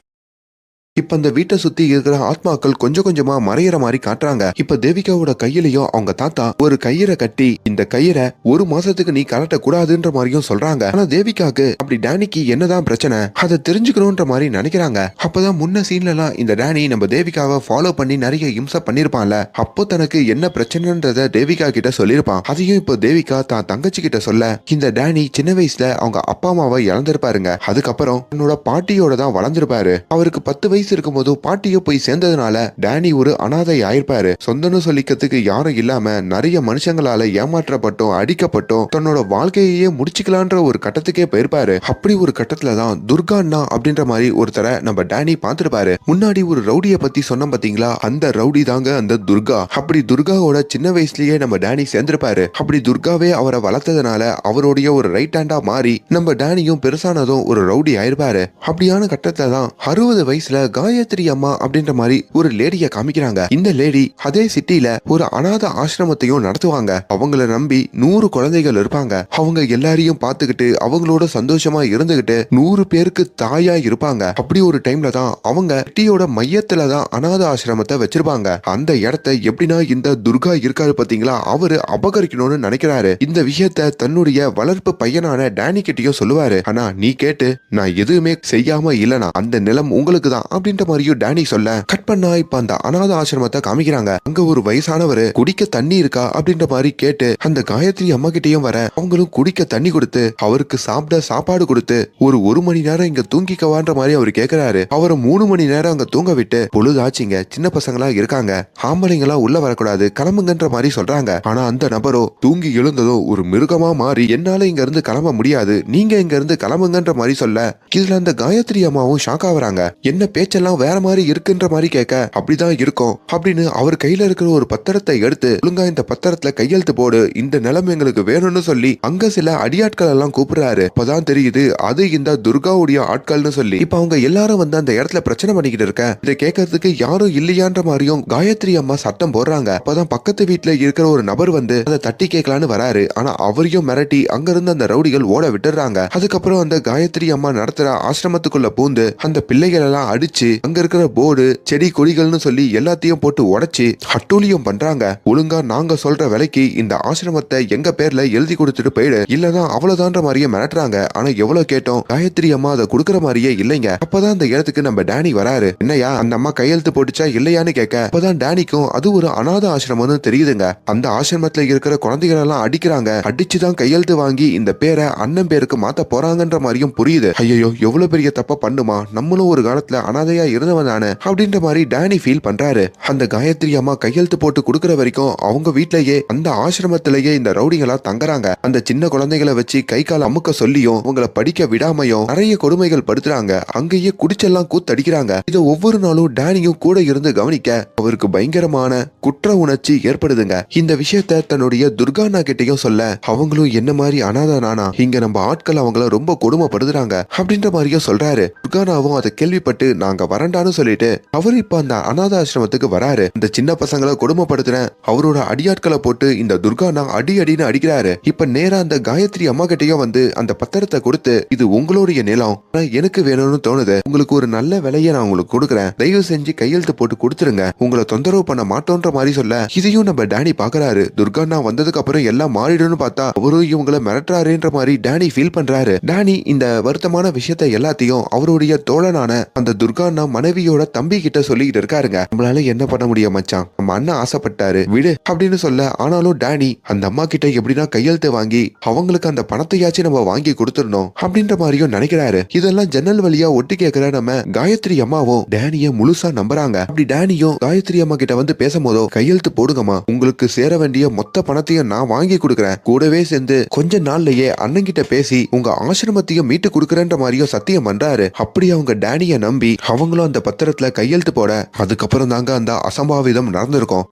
[SPEAKER 1] இப்ப அந்த வீட்டை சுத்தி இருக்கிற ஆத்மாக்கள் கொஞ்சம் கொஞ்சமா மறையிற மாதிரி காட்டுறாங்க. இப்ப தேவிகாவோட கையிலையும் அவங்க தாத்தா ஒரு கயிறை கட்டி இந்த கயிறை 1 மாசத்துக்கு நீ கலட்ட கூடாதுன்ற மாதிரியும் சொல்றாங்க. ஆனா தேவிகாக்கு அப்படி டேனிக்கு என்னதான் பிரச்சனை அதை தெரிஞ்சுக்கணும்ன்ற மாதிரி நினைக்கிறாங்க. அப்பதான் முன்ன சீன்ல எல்லாம் இந்த டேனி நம்ம தேவிகாவை ஃபாலோ பண்ணி நிறைய இம்சை பண்ணிருப்பான்ல, அப்போ தனக்கு என்ன பிரச்சனைன்றத தேவிகா கிட்ட சொல்லிருப்பான். அதையும் இப்போ தேவிகா தான் தங்கச்சி கிட்ட சொல்ல இந்த டேனி சின்ன வயசுல அவங்க அப்பா அம்மாவை இழந்திருப்பாருங்க. அதுக்கப்புறம் தன்னோட பாட்டியோட தான் வளர்ந்திருப்பாரு. அவருக்கு 10 வயசு இருக்கும்போது பாட்டியோ போய் சேர்ந்ததுனால டேனி ஒரு அனாதை ஆயிருப்பாரு. சொந்தன்னு சொல்லிக்கிறதுக்கு யாரும் இல்லாம நிறைய மனுஷங்களால ஏமாற்றப்பட்டோம் அடிக்கப்பட்டோம் தன்னோட வாழ்க்கையே முடிச்சுக்கலான்ற ஒரு கட்டத்துக்கே போயிருப்பாரு. அப்படி ஒரு கட்டத்துலதான் துர்காண்ணா அப்படின்ற மாதிரி ஒருத்தரை நம்ம டேனி பார்த்திருப்பாரு. முன்னாடி ஒரு ரவுடிய பத்தி சொன்ன பாத்தீங்களா, அந்த ரவுடி தாங்க அந்த துர்கா. அப்படி துர்காவோட சின்ன வயசுலயே நம்ம டேனி சேர்ந்திருப்பாரு. அப்படி துர்காவே அவரை வளர்த்ததுனால அவருடைய ஒரு ரைட் ஹேண்டா மாறி நம்ம டேனியும் பெருசானதும் ஒரு ரவுடி ஆயிருப்பாரு. அப்படியான கட்டத்துல தான் 60 வயசுல காயத்ரி அம்மா அப்படின்ற மாதிரி ஒரு லேடிய காமிக்கிறாங்க. இந்த லேடி அதே சிட்டில ஒரு அநாத ஆசிரமத்தையும் நடத்துவாங்க. அவங்கள நம்பி 100 குழந்தைகள் இருப்பாங்க. அவங்க எல்லாரையும் பார்த்துக்கிட்டு அவங்களோட சந்தோஷமா இருந்துகிட்டு 100 பேருக்கு தாயா இருப்பாங்க. அப்படி ஒரு டைம்ல தான் அவங்க சிட்டியோட மையத்துல தான் அநாத ஆசிரமத்தை வச்சிருப்பாங்க. அந்த இடத்தை எப்படின்னா இந்த துர்கா இருக்காரு பாத்தீங்களா, அவரு அபகரிக்கணும்னு நினைக்கிறாரு. இந்த விஷயத்த தன்னுடைய வளர்ப்பு பையனான டேனி கிட்டயும் சொல்லுவாரு. ஆனா நீ கேட்டு நான் எதுவுமே செய்யாம இல்லனா அந்த நிலம் உங்களுக்கு தான் அப்படின்ற மாதிரியும் டேனி சொல்ல கட் பண்ணா இப்ப அந்த அநாத ஆசிரமத்தை காமிக்கிறாங்க. அங்க ஒரு வயசானவரு குடிக்க தண்ணி இருக்கா அப்படின்ற மாதிரி கேட்டு அந்த காயத்ரி அம்மா கிட்டயும் வர அவங்களும் குடிக்க தண்ணி கொடுத்து அவருக்கு சாப்பிட சாப்பாடு கொடுத்து ஒரு மணி நேரம் இங்க தூங்கிக்கவான்ற மாதிரி அவர் கேக்குறாரு. அவரை 3 மணி நேரம் அங்க தூங்க விட்டு பொழுதாச்சிங்க, சின்ன பசங்களா இருக்காங்க, ஆம்பளைங்களா உள்ள வரக்கூடாது, கிளம்புங்கன்ற மாதிரி சொல்றாங்க. ஆனா அந்த நபரோ தூங்கி எழுந்ததோ ஒரு மிருகமா மாறி என்னால இங்க இருந்து கிளம்ப முடியாது, நீங்க இங்க இருந்து கிளம்புங்கன்ற மாதிரி சொல்ல இதுல அந்த காயத்ரி அம்மாவும் ஷாக் ஆகுறாங்க. என்ன பேச்சு பேச்செல்லாம் வேற மாதிரி இருக்குன்ற மாதிரி கேட்க அப்படிதான் இருக்கும் அப்படின்னு அவர் கையில இருக்கிற ஒரு பத்திரத்தை எடுத்து ஒழுங்கா இந்த பத்திரத்துல கையெழுத்து போடு, இந்த நிலம் எங்களுக்கு வேணும்னு சொல்லி அங்க சில அடியாட்கள் எல்லாம் கூப்பிடுறாரு. அப்பதான் தெரியுது அது இந்த துர்காவுடைய ஆட்கள்னு சொல்லி. இப்ப அவங்க எல்லாரும் வந்து அந்த இடத்துல பிரச்சனை பண்ணிக்கிட்டு இருக்க இதை கேட்கறதுக்கு யாரும் இல்லையான்ற மாதிரியும் காயத்ரி அம்மா சத்தம் போடுறாங்க. அப்பதான் பக்கத்து வீட்டுல இருக்கிற ஒரு நபர் வந்து அதை தட்டி கேட்கலான்னு வராரு. ஆனா அவரையும் மிரட்டி அங்க இருந்து அந்த ரவுடிகள் ஓட விட்டுறாங்க. அதுக்கப்புறம் அந்த காயத்ரி அம்மா நடத்துற ஆசிரமத்துக்குள்ள பூந்து அந்த பிள்ளைகள் எல்லாம் அடிச்சு அங்க இருக்கிற போர்டு செடி கொடிகள்னு சொல்லி எல்லாத்தையும் போட்டு உடைச்சு அட்டூழியம் பண்றாங்க. ஒழுங்கா நாங்க சொல்ற விலைக்கு இந்த ஆசிரமத்தை எங்க பேர்ல எழுதி கொடுத்துட்டு போயிடு, இல்லதான் அவ்வளவுதான்ற மாதிரியே மிரட்டுறாங்க. ஆனா எவ்வளவு கேட்டோம் காயத்ரி அம்மா அதை கொடுக்கற மாதிரியே இல்லைங்க. அப்பதான் அந்த இடத்துக்கு நம்ம டேனி வராரு. என்னையா அந்த அம்மா கையெழுத்து போட்டுச்சா இல்லையான்னு கேட்க அப்பதான் டேனிக்கும் அது ஒரு அநாத ஆசிரமம்னு தெரியுதுங்க. அந்த ஆசிரமத்துல இருக்கிற குழந்தைகள் எல்லாம் அடிக்கிறாங்க, அடிச்சுதான் கையெழுத்து வாங்கி இந்த பேரை அண்ணன் பேருக்கு மாத்த போறாங்கன்ற மாதிரியும் புரியுது. ஐயோ எவ்வளவு பெரிய தப்ப பண்ணுமா, நம்மளும் ஒரு காலத்துல அனாதையா இருந்தவன் தானே அப்படின்ற மாதிரி டேனி ஃபீல் பண்றாரு. அந்த காயத்ரி அம்மா கையெழுத்து போட்டு கொடுக்கற வரைக்கும் அவங்க வீட்லயே அந்த ஆசிரமத்திலேயே இந்த ரவுடிகளா தங்குறாங்க. அந்த சின்ன குழந்தைகளை வச்சு கை கால் அமுக்க சொல்லியும் அவங்களை படிக்க விடாமையும் நிறைய கொடுமைகள் படுத்துறாங்க. அங்கேயே குடிச்செல்லாம் கூத்தடிக்கிறாங்க. இதை ஒவ்வொரு நாளும் டேனியும் கூட இருந்து கவனிக்க அவருக்கு பயங்கரமான குற்ற உணர்ச்சி ஏற்படுதுங்க. இந்த விஷயத்த தன்னுடைய துர்கானா கிட்டையும் சொல்ல அவங்களும் என்ன மாதிரி அனாதானா இங்க நம்ம ஆட்கள் அவங்கள ரொம்ப கொடுமைப்படுத்துறாங்க அப்படின்ற மாதிரியும் சொல்றாரு. துர்கானாவும் அதை கேள்விப்பட்டு நாங்க வரண்டான்னு சொல்லிட்டு அவர் இப்ப அந்த அநாத ஆசிரமத்துக்கு வராரு. இந்த சின்ன பசங்களை கொடுமைப்படுத்துற அவரோட அடியாட்களை போட்டு இந்த துர்கானா அடின்னு அடிக்கிறாரு. இப்ப நேரா அந்த காயத்ரி அம்மா கிட்டையும் வந்து அந்த பத்திரத்தை கொடுத்து இது உங்களுடைய நிலம், எனக்கு வேணும்னு தோணுது, உங்களுக்கு ஒரு நல்ல விலையை நான் உங்களுக்கு கொடுக்குறேன், தயவு செஞ்சு கையெழுத்து போட்டு கொடுத்துருங்க, உங்களை தொந்தரவு பண்ண மாட்டோன்ற மாதிரி சொல்ல இதையும் நம்ம டேனி பாக்குறாரு. துர்கானா வந்ததுக்கு அப்புறம் எல்லாம் மாறிடும்னு பார்த்தா அவரும் இவங்களை மிரட்டுறாருன்ற மாதிரி டேனி ஃபீல் பண்றாரு. டேனி இந்த வருத்தமான விஷயத்தை எல்லாத்தையும் அவருடைய தோழனான அந்த துர்கானா மனைவியோட தம்பி கிட்ட சொல்லிக்கிட்டு இருக்காருங்க. நம்மளால என்ன பண்ண முடியும் மச்சான், நம்ம அண்ணன் ஆசைப்பட்டாரு விடு அப்படின்னு சொல்ல, ஆனாலும் டேனி அந்த அம்மா கிட்ட எப்படின்னா கையெழுத்து வாங்கி அவங்களுக்கு அந்த பணத்தையாச்சும் நம்ம வாங்கி கொடுத்துடணும் அப்படின்ற மாதிரியும் நினைக்கிறாரு. இதெல்லாம் ஜன்னல் வழியா ஒட்டி கேட்கிற நம்ம காயத்ரி அம்மாவும் டேனிய முழுசா நம்புறாங்க. அப்படி டேனியும் காயத்ரி அம்மா கிட்ட வந்து பேசும்போதோ கையெழுத்து போடுங்கம்மா, உங்களுக்கு சேர வேண்டிய மொத்த பணத்தையும் நான் வாங்கி கொடுக்குறேன், கூடவே சேர்ந்து கொஞ்ச நாள்லயே அண்ணன் கிட்ட பேசி உங்க ஆசிரமத்தையும் மீட்டு கொடுக்குறேன்ற மாதிரியும் சத்தியம் பண்றாரு. அப்படி அவங்க டேனிய நம்பி அவங்களும் அந்த பத்திரத்துல கையெழுத்து போட அதுக்கப்புறம் தாங்க அந்த அசம்பாவிதம் நடந்திருக்கும்.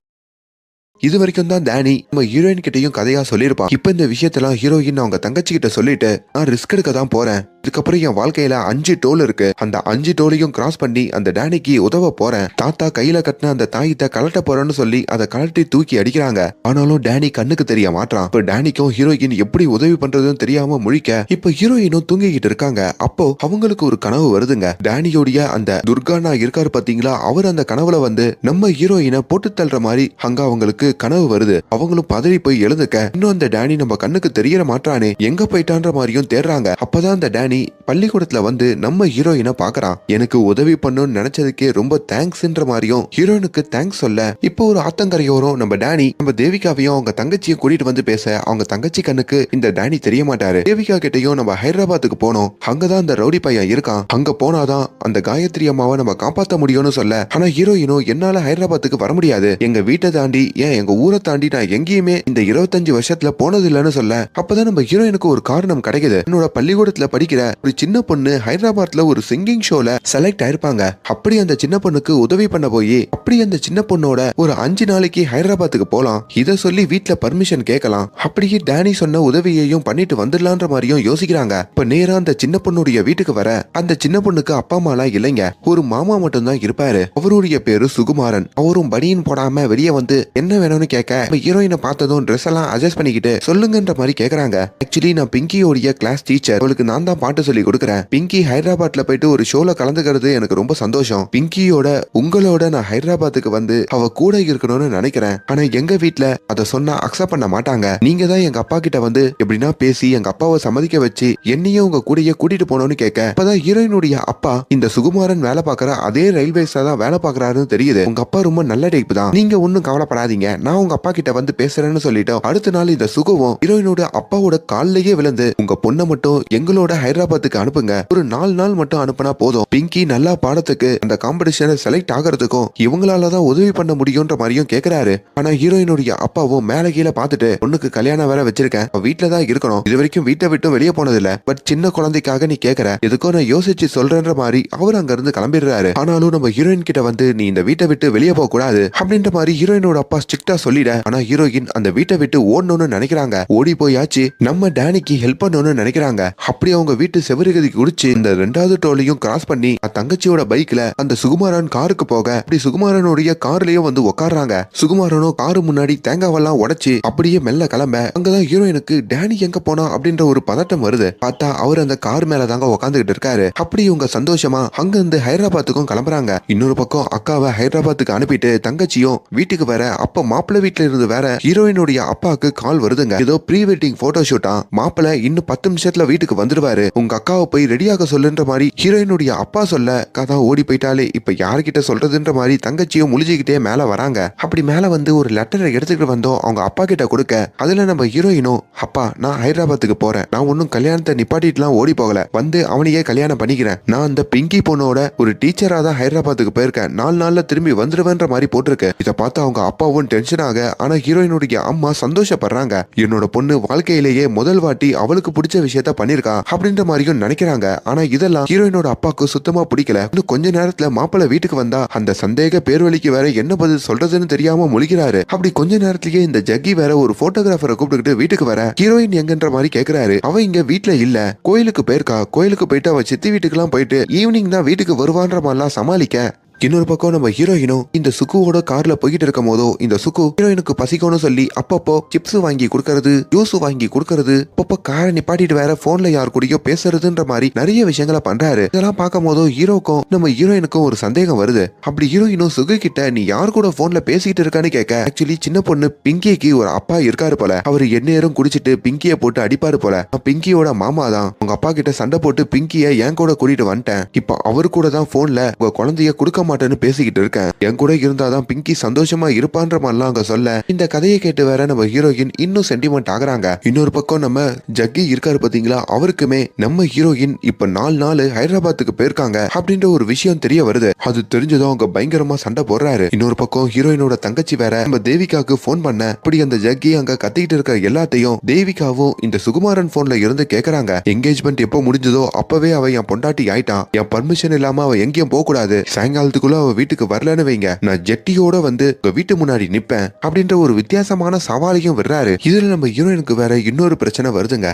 [SPEAKER 1] இது வரைக்கும் தான் டேனி நம்ம ஹீரோயின் கிட்டையும் கதையா சொல்லியிருப்பான். இப்ப இந்த விஷயத்தெல்லாம் ஹீரோயின் அவங்க தங்கச்சி கிட்ட சொல்லிட்டு நான் ரிஸ்க் எடுக்க தான் போறேன், இதுக்கப்புறம் என் வாழ்க்கையில 5 டோல் இருக்கு, அந்த 5 டோலையும் கிராஸ் பண்ணி அந்த டேனிக்கு உதவ போறேன், தாத்தா கையில கட்டின அந்த தாயத்தை கலட்ட போறேன்னு சொல்லி அதை கலட்டி தூக்கி அடிக்கிறாங்க. ஆனாலும் டேனி கண்ணுக்கு தெரிய மாட்டான். இப்ப டேனிக்கும் ஹீரோயின் எப்படி உதவி பண்றதுன்னு தெரியாம முழிக்க இப்ப ஹீரோயினும் தூங்கிக்கிட்டு இருக்காங்க. அப்போ அவங்களுக்கு ஒரு கனவு வருதுங்க. டேனியோடைய அந்த துர்கானா இருக்காரு பாத்தீங்களா, அவர் அந்த கனவுல வந்து நம்ம ஹீரோயினை போட்டு தள்ளுற மாதிரி அங்க அவங்களுக்கு கனவு வருது. அவங்களும் பதறி போய் எழுந்துக்க இன்னும் அந்த டேனி நம்ம கண்ணுக்கு தெரியற மாட்டானே எங்க போயிட்டான்ற மாதிரியும் தேடுறாங்க. அப்பதான் அந்த டேனி பள்ளிக்கூடத்துல வந்து நம்ம ஹீரோயினை பாக்குறான். எனக்கு உதவி பண்ணணும்னு நினைச்சதுக்கே ரொம்ப தேங்க்ஸ்ன்ற மாதிரியும் ஹீரோயினுக்கு தேங்க்ஸ் சொல்ல இப்போ ஒரு ஆத்தங்கரையோரம் நம்ம டேனி நம்ம தேவிகாவையும் அவங்க தங்கச்சியும் கூட்டிட்டு வந்து பேச அவங்க தங்கச்சி கண்ணுக்கு இந்த டேனி தெரிய மாட்டாரு. தேவிகா கிட்டையும் நம்ம ஹைதராபாத்துக்கு போனோம், அங்கதான் அந்த ரவுடி பையன் இருக்கான், அங்க போனாதான் அந்த காயத்ரி அம்மாவை நம்ம காப்பாத்த முடியும்னு சொல்ல, ஆனா ஹீரோயினும் என்னால ஹைதராபாத்துக்கு வர முடியாது, எங்க வீட்டை தாண்டி ஏன் எங்க ஊரை தாண்டி நான் எங்கேயுமே இந்த 25 வருஷத்துல போனது இல்லைன்னு சொல்ல, அப்பதான் நம்ம ஹீரோயினுக்கு ஒரு காரணம் கிடைக்குது. என்னோட பள்ளிக்கூடத்துல படிக்கிற ஒரு சின்ன பொண்ணு ஹைதராபாத்ல ஒரு சிங்கிங் ஷோல செலக்ட் ஆயிருப்பாங்க. அப்படி அந்த சின்ன பொண்ணுக்கு உதவி பண்ண போய் அப்படி அந்த சின்ன பொண்ணோட ஒரு 5 நாளைக்கு ஹைதராபாத்துக்கு போலாம், இத சொல்லி வீட்டுல பர்மிஷன் கேட்கலாம், அப்படியே டேனி சொன்ன உதவியையும் பண்ணிட்டு வந்துடலான்ற மாதிரியும் யோசிக்கிறாங்க. இப்ப நேரா அந்த சின்ன பொண்ணுடைய வீட்டுக்கு வர அந்த சின்ன பொண்ணுக்கு அப்பா அம்மாலாம் இல்லைங்க, ஒரு மாமா மட்டும் தான் இருப்பாரு. அவருடைய பேரு சுகுமாரன். அவரும் பனியன் போடாம வெளியே வந்து என்ன வேணும்னு கேட்க ஹீரோயினை பார்த்ததும் ட்ரெஸ் எல்லாம் அட்ஜஸ்ட் பண்ணிக்கிட்டு சொல்லுங்கன்ற மாதிரி கேக்குறாங்க. ஆக்சுவலி நான் பிங்கியோடைய கிளாஸ் டீச்சர், அவளுக்கு நான் தான் பாட்டு சொல்லி கொடுக்குறேன், பிங்கி ஹைதராபாத்ல போயிட்டு ஒரு ஷோல கலந்துக்கிறது எனக்கு ரொம்ப சந்தோஷம், பிங்கியோட உங்களோட நான் ஹைதராபாத்துக்கு வந்து அவ கூட இருக்கணும்னு நினைக்கிறேன், ஆனா எங்க வீட்டுல அதை சொன்னா அக்செப்ட் பண்ண மாட்டாங்க, நீங்க தான் எங்க அப்பா கிட்ட வந்து எப்படின்னா பேசி எங்க அப்பாவை சம்மதிக்க வச்சு என்னையும் உங்க கூடயே கூட்டிட்டு போனோம்னு கேட்க, அப்பதான் ஹீரோயினுடைய அப்பா இந்த சுகுமாரன் வேலை பாக்குற அதே ரயில்வேஸ்ல தான் வேலை பாக்குறாருன்னு தெரியுது. உங்க அப்பா ரொம்ப நல்ல டைப் தான், நீங்க ஒன்னும் கவலைப்படாதீங்க, நான் உங்க அப்பா கிட்ட வந்து பேசுறேன்னு சொல்லிட்டு அடுத்த நாள் இந்த சுகவும் ஹீரோயினோட அப்பாவோட காலிலேயே விழுந்து உங்க பொண்ணை மட்டும் எங்களோட ஹைதராபாத்துக்கு அனுப்புங்க, ஒரு 4 நாள் மட்டும் அனுப்புனா போதும், பிங்கி நல்லா பாடத்துக்கு அந்த காம்படிஷனை செலக்ட் ஆகிறதுக்கும் இவங்களாலதான் உதவி பண்ண முடியும்ன்ற மாதிரியும் கேக்குறாரு. ஆனா ஹீரோயினுடைய அப்பாவும் மேல கீழே பார்த்துட்டு, பொண்ணுக்கு கல்யாணம் வேற வச்சிருக்கேன், வீட்டுல தான் இருக்கணும், இது வரைக்கும் வீட்டை விட்டு வெளியே போனது இல்ல, பட் சின்ன குழந்தைக்காக நீ கேக்குற, எதுக்கோ நான் யோசிச்சு சொல்றேன்ற மாதிரி அவர் அங்க இருந்து கிளம்பிடுறாரு. ஆனாலும் நம்ம ஹீரோயின் கிட்ட வந்து நீ இந்த வீட்டை விட்டு வெளியே போக கூடாது அப்படின்ற மாதிரி ஹீரோயினோட அப்பா ஸ்ட்ரிக்டா சொல்லிட. ஆனா ஹீரோயின் அந்த வீட்டை விட்டு ஓடணும்னு நினைக்கிறாங்க. ஓடி போயாச்சு நம்ம டேனிக்கு ஹெல்ப் பண்ணணும்னு நினைக்கிறாங்க. அப்படி அவங்க வீட்டு செவருகதி குடிச்சு இந்த 2வது டோலையும் கிராஸ் பண்ணி தங்கச்சியோட பைக்ல அந்த சுகுமாரன் காருக்கு போக, அப்படி சுகுமாரனுடைய கார்லயும் வந்து உட்கார்றாங்க. சுகுமாரனும் காரு முன்னாடி தேங்காவெல்லாம் உடைச்சு அப்படியே மெல்ல கிளம்ப, அங்கதான் ஹீரோயினுக்கு டேனி எங்க போனா அப்படின்ற ஒரு பதட்டம் வருது. பார்த்தா அவர் அந்த கார் மேல தாங்க உட்காந்துக்கிட்டு இருக்காரு. அப்படி இவங்க சந்தோஷமா அங்க இருந்து ஹைதராபாத்துக்கும் கிளம்புறாங்க. இன்னொரு பக்கம் அக்காவை ஹைதராபாத்துக்கு அனுப்பிட்டு தங்கச்சியும் வீட்டுக்கு வர, அப்ப மாப்பிள்ளை வீட்டுல இருந்து வேற ஹீரோயினுடைய அப்பாவுக்கு கால் வருதுங்க. ஏதோ ப்ரீ வெட்டிங் போட்டோ ஷூட்டா, மாப்பிள்ளை இன்னும் 10 நிமிஷத்துல வீட்டுக்கு வந்துருவாரு, உங்க அக்காவை போய் ரெடியாக சொல்லுன்ற மாதிரி ஹீரோயினுடைய அப்பா சொல்ல, கதா ஓடி போயிட்டாலே இப்ப யாருக்கிட்ட சொல்றதுன்ற மாதிரி தங்கச்சியும் முழிச்சுக்கிட்டே மேல வராங்க. அப்படி மேல வந்து ஒரு லெட்டரை எடுத்துக்கிட்டு வந்தோம் அவங்க அப்பா கிட்ட கொடுக்க, அதுல நம்ம ஹீரோயினும், அப்பா நான் ஹைதராபாத்துக்கு போறேன், நான் ஒன்னும் கல்யாணத்தை நிப்பாட்டிட்டுலாம் ஓடி போகல, வந்து அவனையே கல்யாணம் பண்ணிக்கிறேன், நான் அந்த பிங்கி பொண்ணோட ஒரு டீச்சரா தான் ஹைதராபாத்துக்கு போயிருக்கேன், 4 நாள்ல திரும்பி வந்துருவேன்ற மாதிரி போட்டிருக்கு. இதை பார்த்து அவங்க அப்பாவும் டென்ஷன் ஆக, ஆனா ஹீரோயினுடைய அம்மா சந்தோஷப்படுறாங்க. என்னோட பொண்ணு வாழ்க்கையிலேயே முதல் வாட்டி அவளுக்கு பிடிச்ச விஷயத்த பண்ணிருக்கா அப்படின்ற மாதிரியும் நினைக்கிறாங்க. ஆனா இதெல்லாம் ஹீரோயினோட அப்பாவுக்கு சுத்தமா பிடிக்கல. இன்னும் கொஞ்ச நேரத்துல மாப்பிள்ளை வீட்டுக்கு வந்தா அந்த சந்தேக பேர்வழிக்கு வேற என்ன பதில் சொல்றதுன்னு தெரியாம முழிக்கிறாரு. அப்படி கொஞ்ச நேரத்திலேயே இந்த ஜக்கி வேற ஒரு போட்டோகிராஃபரை கூப்பிட்டுக்கிட்டு வீட்டுக்கு வர, ஹீரோயின் எங்கன்ற மாதிரி கேக்குறாரு. அவ இங்க வீட்டுல இல்ல, கோயிலுக்கு போயிருக்கா, கோயிலுக்கு போயிட்டு அவ சித்தி வீட்டுக்கு எல்லாம் போயிட்டு ஈவினிங் தான் வீட்டுக்கு வருவான்ற மாதிரிலாம் சமாளிக்க, இன்னொரு பக்கம் நம்ம ஹீரோயினும் இந்த சுக்குவோட கார்ல போய்கிட்டு இருக்கும் போதோ இந்த சுக்கு ஹீரோயினுக்கு பசிக்கணும்னு சொல்லி அப்பப்போ சிப்ஸ் வாங்கி கொடுக்கறது, ஜூஸ் வாங்கி கொடுக்கறது, அப்பப்போ காரை நிப்பாட்டிட்டு வேற போன்ல யார் கூடயோ பேசுறதுன்ற மாதிரி நிறைய விஷயங்களை பண்றாரு. இதெல்லாம் பார்க்கும் போதோ ஹீரோக்கும் நம்ம ஹீரோயினுக்கும் ஒரு சந்தேகம் வருது. அப்படி ஹீரோயினும் சுகு கிட்ட நீ யார் கூட போன்ல பேசிக்கிட்டு இருக்கான்னு கேட்க, ஆக்சுவலி சின்ன பொண்ணு பிங்கிக்கு ஒரு அப்பா இருக்காரு போல, அவர் எந்நேரம் குடிச்சிட்டு பிங்கிய போட்டு அடிப்பாரு போல, பிங்கியோட மாமா தான் உங்க அப்பா கிட்ட சண்டை போட்டு பிங்கிய என் கூட கூட்டிட்டு வந்துட்டேன், இப்ப அவரு கூட தான் போன்ல உங்க குழந்தைய கொடுக்க மாட்டேன்னு பேசிக்கிட்டு இருக்கேன், என் கூட இருந்தாதான் பிங்கி சந்தோஷமா இருப்பான்ற மாதிரிலாம் அங்க சொல்ல, இந்த கதையை கேட்டு வேற நம்ம ஹீரோயின் இன்னும் சென்டிமெண்ட் ஆகுறாங்க. இன்னொரு பக்கம் நம்ம ஜக்கி இருக்காரு பாத்தீங்களா, அவருக்குமே நம்ம ஹீரோயின் இப்ப 4 நாள் ஹைதராபாத்துக்கு போயிருக்காங்க அப்படின்ற ஒரு விஷயம் தெரிய வருது. அது தெரிஞ்சதும் அவங்க பயங்கரமா சண்டை போடுறாரு. இன்னொரு பக்கம் ஹீரோயினோட தங்கச்சி வேற நம்ம தேவிகாவுக்கு போன் பண்ண, அப்படி அந்த ஜக்கி அங்க கத்திக்கிட்டு இருக்க எல்லாத்தையும் தேவிகாவும் இந்த சுகுமாரன் போன்ல இருந்து கேக்குறாங்க. என்கேஜ்மெண்ட் எப்போ முடிஞ்சதோ அப்பவே அவ என் பொண்டாட்டி ஆயிட்டான், என் பர்மிஷன் இல்லாம அவ எங்கேயும் போக கூடாது, சாயங்காலத்துக்குள்ள அவ வீட்டுக்கு வரலன்னு வைங்க, நான் ஜெட்டியோட வந்து உங்க வீட்டு முன்னாடி நிப்பேன் அப்படின்ற ஒரு வித்தியாசமான சவாலையும் விடுறாரு. இதுல நம்ம ஹீரோயினுக்கு வேற இன்னொரு பிரச்சனை வருதுங்க.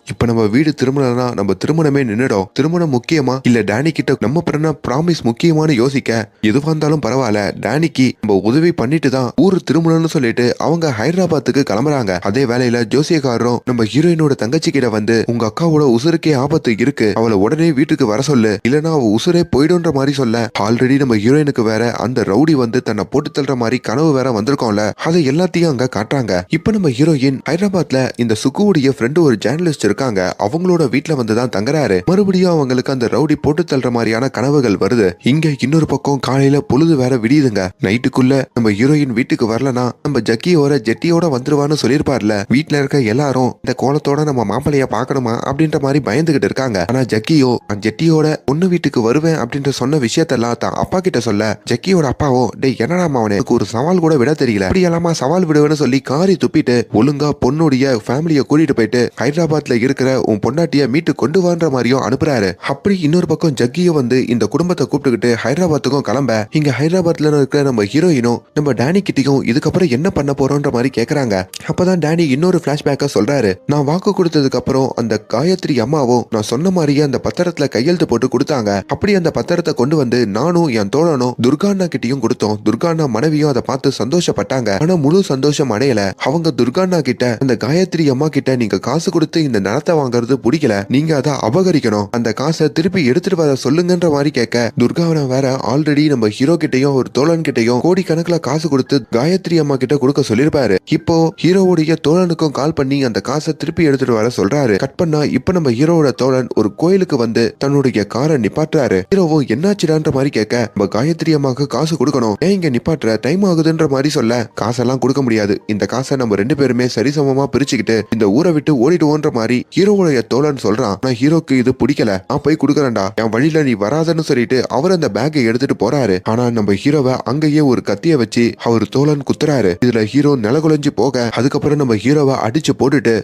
[SPEAKER 1] இப்ப நம்ம வீடு திருமணம்னா நம்ம திருமணமே நின்னுடும், திருமணம் முக்கியமா இல்ல டேனி கிட்ட நம்ம பண்ண ப்ராமிஸ் முக்கியமானு யோசிக்க, எதுவா இருந்தாலும் பரவாயில்ல டேனிக்கு நம்ம உதவி பண்ணிட்டு தான் ஊர் திருமணம்னு சொல்லிட்டு அவங்க ஹைதராபாத்துக்கு கிளம்புறாங்க. அதே வேலையில ஜோசியக்காரரும் நம்ம ஹீரோயினோட தங்கச்சி கிட்ட வந்து உங்க அக்காவோட உசுருக்கே ஆபத்து இருக்கு, அவளை உடனே வீட்டுக்கு வர சொல்லு, இல்லனா அவ உசுரே போயிடும்ன்ற மாதிரி சொல்ல, ஆல்ரெடி நம்ம ஹீரோயினுக்கு வேற அந்த ரவுடி வந்து தன்னை போட்டு தள்ளுற மாதிரி கனவு வேற வந்திருக்கோம்ல, அதை எல்லாத்தையும் அங்க காட்டுறாங்க. இப்ப நம்ம ஹீரோயின் ஹைதராபாத்ல இந்த சுக்குவுடைய ஃப்ரெண்டு ஒரு ஜேர்னலிஸ்ட் இருக்காங்க, அவங்களோட வீட்டுல வந்துதான் தங்குறாரு. மறுபடியும் அவங்களுக்கு அந்த ரவுடி போட்டு தள்ளுற மாதிரியான கனவுகள் வருது. இங்க இன்னொரு பக்கம் காலையில பொழுது வேற விடியுதுங்க. நைட்டுக்குள்ள நம்ம ஹீரோயின் வீட்டுக்கு வரலனா நம்ம ஜக்கியோட ஜெட்டியோட வந்துருவான்னு சொல்லிருப்பார்ல, வீட்டுல இருக்க எல்லாரும் இந்த கோலத்தோட நம்ம மாப்பிளைய பாக்கணுமா அப்படின்ற மாதிரி பயந்துகிட்டு இருக்காங்க. ஆனா ஜக்கியோ ஜெட்டியோட பொண்ணு வீட்டுக்கு வருவேன் அப்படின்ற சொன்ன விஷயத்தெல்லாம் தான் அப்பா கிட்ட சொல்ல, ஜக்கியோட அப்பாவோ டேய் என்னடா அவனே ஒரு சவால் கூட விட தெரியல, இப்படி எல்லாமா சவால் விடுவேன்னு சொல்லி காரி துப்பிட்டு ஒழுங்கா பொண்ணுடைய ஃபேமிலியை கூட்டிட்டு போயிட்டு ஹைதராபாத்ல இருக்கிற உன் பொண்டாட்டிய மீட்டு கொண்டு வான்ற மாதிரியும் அனுப்புறாரு. அப்படி இன்னொரு பக்கம் ஜக்கியோ வந்து இந்த குடும்பத்தை கூப்பிட்டுக்கிட்டு ஹைதராபாத்துக்கும் கிளம்ப, இங்க ஹைதராபாத்ல இருக்கிற நம்ம ஹீரோயினும் நம்ம டேனி கிட்டையும் இதுக்கப்புறம் என்ன பண்ண போறோன்ற மாதிரி கேக்குறாங்க. அப்பதான் டேனி இன்னொரு பிளாஷ்பேக்க சொல்றாரு, நான் வாக்கு கொடுத்ததுக்கு அப்புறம் அந்த காயத்ரி அம்மாவும் நான் சொன்ன மாதிரியே அந்த பத்திரத்துல கையெழுத்து போட்டு கொடுத்தாங்க, அப்படி அந்த பத்திரத்தை கொண்டு வந்து நானும் என் தோழனும் துர்காண்ணா கிட்டையும் கொடுத்தோம், துர்காண்ணா மனைவியும் அதை பார்த்து சந்தோஷப்பட்டாங்க, ஆனா முழு சந்தோஷம் அடையல, அவங்க துர்காண்ணா கிட்ட அந்த காயத்ரி அம்மா கிட்ட நீங்க காசு கொடுத்து இந்த நிலத்தை வாங்குறது பிடிக்கல, நீங்க அதை அபகரிக்கணும், அந்த காசை திருப்பி எடுத்துட்டு வர சொல்லுங்கன்ற மாதிரி கேட்க, துர்காவன வேற ஆல்ரெடி நம்ம ஹீரோ கிட்டையும் ஒரு தோழன் கிட்டையும் கோடி கணக்குல காசு கொடுத்து காயத்ரி அம்மா கிட்ட கொடுக்க சொல்லிருப்பாரு. இப்போ ஹீரோவுடைய தோழனுக்கும் கால் பண்ணி அந்த காசை திருப்பி எடுத்துட்டு வர சொல்றாரு. கட் பண்ணா இப்ப நம்ம ஹீரோவோட தோழன் ஒரு கோயிலுக்கு வந்து தன்னுடைய காரை நிப்பாட்டுறாரு. ஹீரோவும் என்னாச்சுடான்ற மாதிரி கேட்க, நம்ம காயத்ரி அம்மாவுக்கு காசு கொடுக்கணும், ஏன் இங்க நிப்பாட்டுற, டைம் ஆகுதுன்ற மாதிரி சொல்ல, காசெல்லாம் கொடுக்க முடியாது, இந்த காசை நம்ம 2 பேருமே சரிசமமா பிரிச்சுக்கிட்டு இந்த ஊரை விட்டு ஓடிடுவோன்ற மாதிரி ஹீரோவுடைய தோழன் சொல்றான், நான் ஹீரோக்கு இது பிடிக்கல, நான் போய் குடுக்கறேன்டா, என் வழியில நீ வராதன்னு சொல்லிட்டு அவர் அந்த பேக்கை எடுத்துட்டு போறாரு. ஆனா நம்ம ஹீரோவை அங்கேயே ஒரு கத்திய வச்சு அவர் தோழன் குத்துறாரு. இதுல ஹீரோ நிலகுலைஞ்சு போக அதுக்கப்புறம் நம்ம ஹீரோவை அடிச்சு போட்டுட்டு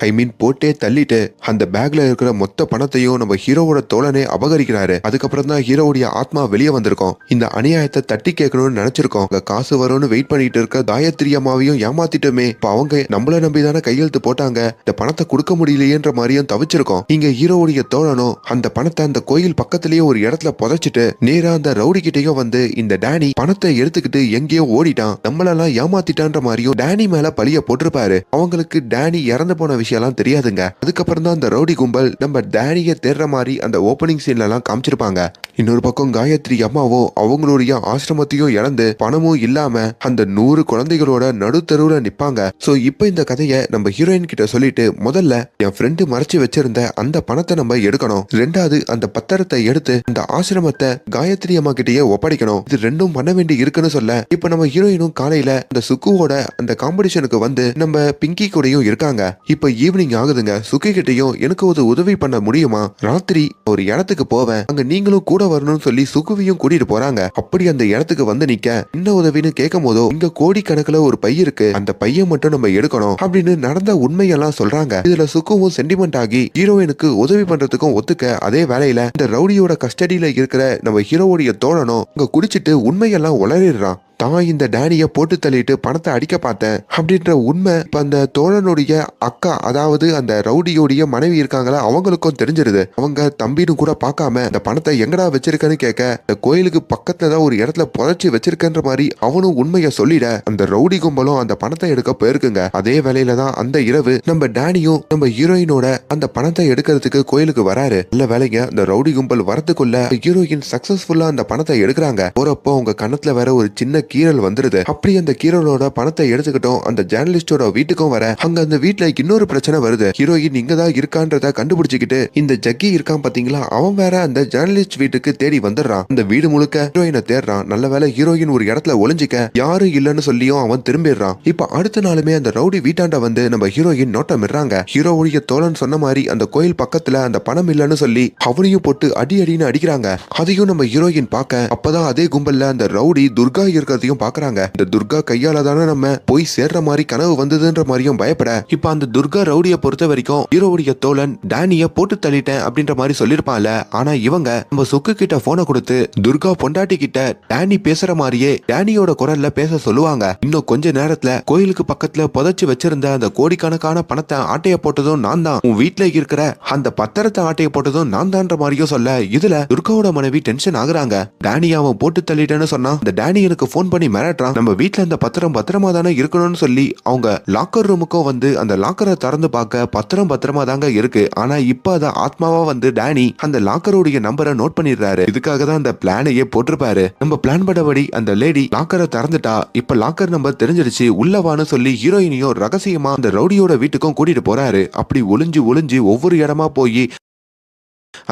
[SPEAKER 1] போட்டே தள்ளிட்டு அந்த பேக்ல இருக்கிற மொத்த பணத்தையும் நம்ம ஹீரோவோட தோழனே அபகரிக்கிறாரு. அதுக்கப்புறம் தான் ஹீரோவுடைய ஆத்மா வெளியே வந்திருக்கும். இந்த அநியாயத்தை தட்டி கேட்கணும்னு நினைச்சிருக்கோம். காசு வரும்னு வெயிட் பண்ணிட்டு இருக்க காயத்ரி அம்மாவையும் ஏமாத்திட்டோமே, இப்ப அவங்க நம்மள நம்பிதானே கையெழுத்து போட்டாங்க, இந்த பணத்தை கொடுக்க முடியலையேன்ற மாதிரியும் தவிச்சிருக்கோம். இங்க ஹீரோவுடைய தோழனும் அந்த பணத்தை அந்த கோயில் பக்கத்திலேயே ஒரு இடத்துல புதைச்சிட்டு நேரா அந்த ரவுடி கிட்டையும் வந்து இந்த டேனி பணத்தை எடுத்துக்கிட்டு எங்கேயோ ஓடிட்டான், நம்மளெல்லாம் ஏமாத்திட்டான்ற மாதிரியும் டேனி மேல பழிய போட்டிருப்பாரு. அவங்களுக்கு டேனி இறந்து போன விஷயம் எல்லாம் தெரியாதுங்க. அதுக்கப்புறம் தான் அந்த ரவுடி கும்பல் நம்ம டேனிய தேடுற மாதிரி அந்த ஓப்பனிங் சீன்ல எல்லாம் காமிச்சிருப்பாங்க. இன்னொரு பக்கம் காயத்ரி அம்மாவோ அவங்களுடைய ஆசிரமத்தையும் இழந்து பணமும் இல்லாம அந்த 100 குழந்தைகளோட நடுத்தருவுல நிப்பாங்க. சோ இப்ப இந்த கதையை நம்ம ஹீரோயின் கிட்ட சொல்லிட்டு, முதல்ல என் ஃப்ரெண்டு மறைச்சு வச்சிருந்த அந்த பணத்தை நம்ம எடுக்கணும், ரெண்டாவது அந்த பத்திரத்தை எடுத்து அந்த ஆசிரமத்தை காயத்ரி அம்மா கிட்டயே ஒப்படைக்கணும், இது ரெண்டும் பண்ண வேண்டி இருக்குன்னு சொல்ல இப்ப நம்ம ஹீரோயினும் காலையில அந்த சுக்குவோட அந்த காம்படிஷனுக்கு வந்து நம்ம பிங்கி கூடயும் இருக்காங்க. இப்ப ஈவினிங் ஆகுதுங்க. சுக்கி கிட்டையும் எனக்கு ஒரு உதவி பண்ண முடியுமா, ராத்திரி ஒரு இடத்துக்கு போவேன், அங்க நீங்களும் கூட வரணும்னு சொல்லி சுகுவியும் கூட்டிட்டு போறாங்க. அப்படி அந்த இடத்துக்கு வந்து நிக்க என்ன உதவின்னு கேட்கும் போதோ இங்க கோடிக்கணக்கில் ஒரு பை இருக்கு, அந்த பைய மட்டும் நம்ம எடுக்கணும் அப்படின்னு நடந்த உண்மையெல்லாம் சொல்றாங்க. இதுல சுக்குவும் சென்டிமெண்ட் ஆகி ஹீரோயினுக்கு உதவி பண்றதுக்கும் ஒத்துக்க, அதே வேலையில இந்த ரவுடியோட கஸ்டடியில இருக்கிற நம்ம ஹீரோவுடைய தோழனும் அங்க குடிச்சிட்டு உண்மையெல்லாம் உளறிடுறான். தான் இந்த டேனிய போட்டு தள்ளிட்டு பணத்தை அடிக்க பார்த்தேன் அப்படின்ற உண்மை இப்ப அந்த தோழனுடைய அக்கா, அதாவது அந்த ரவுடியோடைய மனைவி இருக்காங்களா, அவங்களுக்கும் தெரிஞ்சிருது. அவங்க தம்பின்னு கூட பார்க்காம அந்த பணத்தை எங்கடா வச்சிருக்கன்னு கேட்க, இந்த கோயிலுக்கு பக்கத்துல தான் ஒரு இடத்துல புதைச்சி வச்சிருக்கன்ற மாதிரி அவனும் உண்மையை சொல்லிட அந்த ரவுடி கும்பலும் அந்த பணத்தை எடுக்க போயிருக்குங்க. அதே வேலையில தான் அந்த இரவு நம்ம டேனியும் நம்ம ஹீரோயினோட அந்த பணத்தை எடுக்கிறதுக்கு கோயிலுக்கு வராரு. நல்ல வேலைங்க, அந்த ரவுடி கும்பல் வரதுக்குள்ள ஹீரோயின் சக்சஸ்ஃபுல்லா அந்த பணத்தை எடுக்கிறாங்க. போறப்போ உங்க கணத்துல வேற ஒரு சின்ன கீரல் வந்துருது. அப்படி அந்த கீரலோட பணத்தை எடுத்துக்கிட்டோம் அந்த ஜேர்னலிஸ்டோட வீட்டுக்கும் வர, அங்க அந்த வீட்டுல இன்னொரு பிரச்சனை வருது. ஹீரோயின் இங்கதான் இருக்கான்றத கண்டுபிடிச்சுக்கிட்டு இந்த ஜக்கி இருக்கான் பாத்தீங்களா, அவன் வேற அந்த ஜேர்னலிஸ்ட் வீட்டுக்கு தேடி வந்துடுறான். அந்த வீடு முழுக்க ஹீரோயினை தேடுறான். நல்ல வேலை ஹீரோயின் ஒரு இடத்துல ஒளிஞ்சிக்க யாரும் இல்லன்னு சொல்லியும் அவன் திரும்பிடுறான். இப்ப அடுத்த நாளுமே அந்த ரவுடி வீட்டாண்ட வந்து நம்ம ஹீரோயின் நோட்டமிடுறாங்க. ஹீரோவுடைய தோழன் சொன்ன மாதிரி அந்த கோயில் பக்கத்துல அந்த பணம் இல்லன்னு சொல்லி அவனையும் போட்டு அடி அடின்னு அடிக்கிறாங்க. அதையும் நம்ம ஹீரோயின் பார்க்க அப்பதான் அதே கும்பல்ல அந்த ரவுடி துர்கா இருக்கிறதையும் பாக்குறாங்க. இந்த துர்கா கையால தானே நம்ம போய் சேர்ற மாதிரி கனவு வந்ததுன்ற மாதிரியும் பயப்பட, இப்ப அந்த துர்கா ரவுடிய பொறுத்த வரைக்கும் ஹீரோவுடைய தோழன் டேனிய போட்டு தள்ளிட்டேன் அப்படின்ற மாதிரி சொல்லிருப்பான்ல. ஆனா இவங்க நம்ம சுக்கு கிட்ட போனை கொடுத்து துர்கா பொண்டாட்டி கிட்ட டேனி பேசுற மாதிரியே டேனியோட குரல்ல பேச சொல்லுவாங்க. இன்னும் கொஞ்ச நேரத்துல கோயிலுக்கு பக்கத்துல புதைச்சு வச்சிருந்த அந்த கோடிக்கணக்கான பணத்தை ஆட்டைய போட்டதும் நான் தான், உன் வீட்டுல இருக்கிற அந்த பத்திரத்தை ஆட்டைய போட்டதும் நான் தான்ற மாதிரியும் சொல்ல, இதுல துர்காவோட மனைவி டென்ஷன் ஆகுறாங்க. டேனி அவன் போட்டு தள்ளிட்டேன்னு சொன்னா இந்த டேனி எனக்கு போன் பண்ணி மிரட்டுறான், நம்ம வீட்டுல இந்த பத்திரம் பத்திரமா தானே இருக்கணும்னு சொல்லி அவங்க லாக்கர் ரூமுக்கும் வந்து அந்த லாக்கரை திறந்து பார்க்க பத்திரம் பத்திரமா தாங்க இருக்கு. ஆனா இப்ப அத ஆத்மாவா வந்து டேனி அந்த லாக்கருடைய நம்பரை நோட் பண்ணிடுறாரு. இதுக்காக தான் அந்த பிளானையே போட்டிருப்பாரு. நம்ம பிளான் பண்ணபடி அந்த லேடி லாக்கரை திறந்துட்டா. இப்ப லாக்கர் நம்பர் தெரிஞ்சிருச்சு, உள்ளவான்னு சொல்லி ஹீரோயினியும் ரகசியமா அந்த ரவுடியோட வீட்டுக்கும் கூட்டிட்டு போறாரு. அப்படி ஒளிஞ்சு ஒளிஞ்சு ஒவ்வொரு இடமா போய்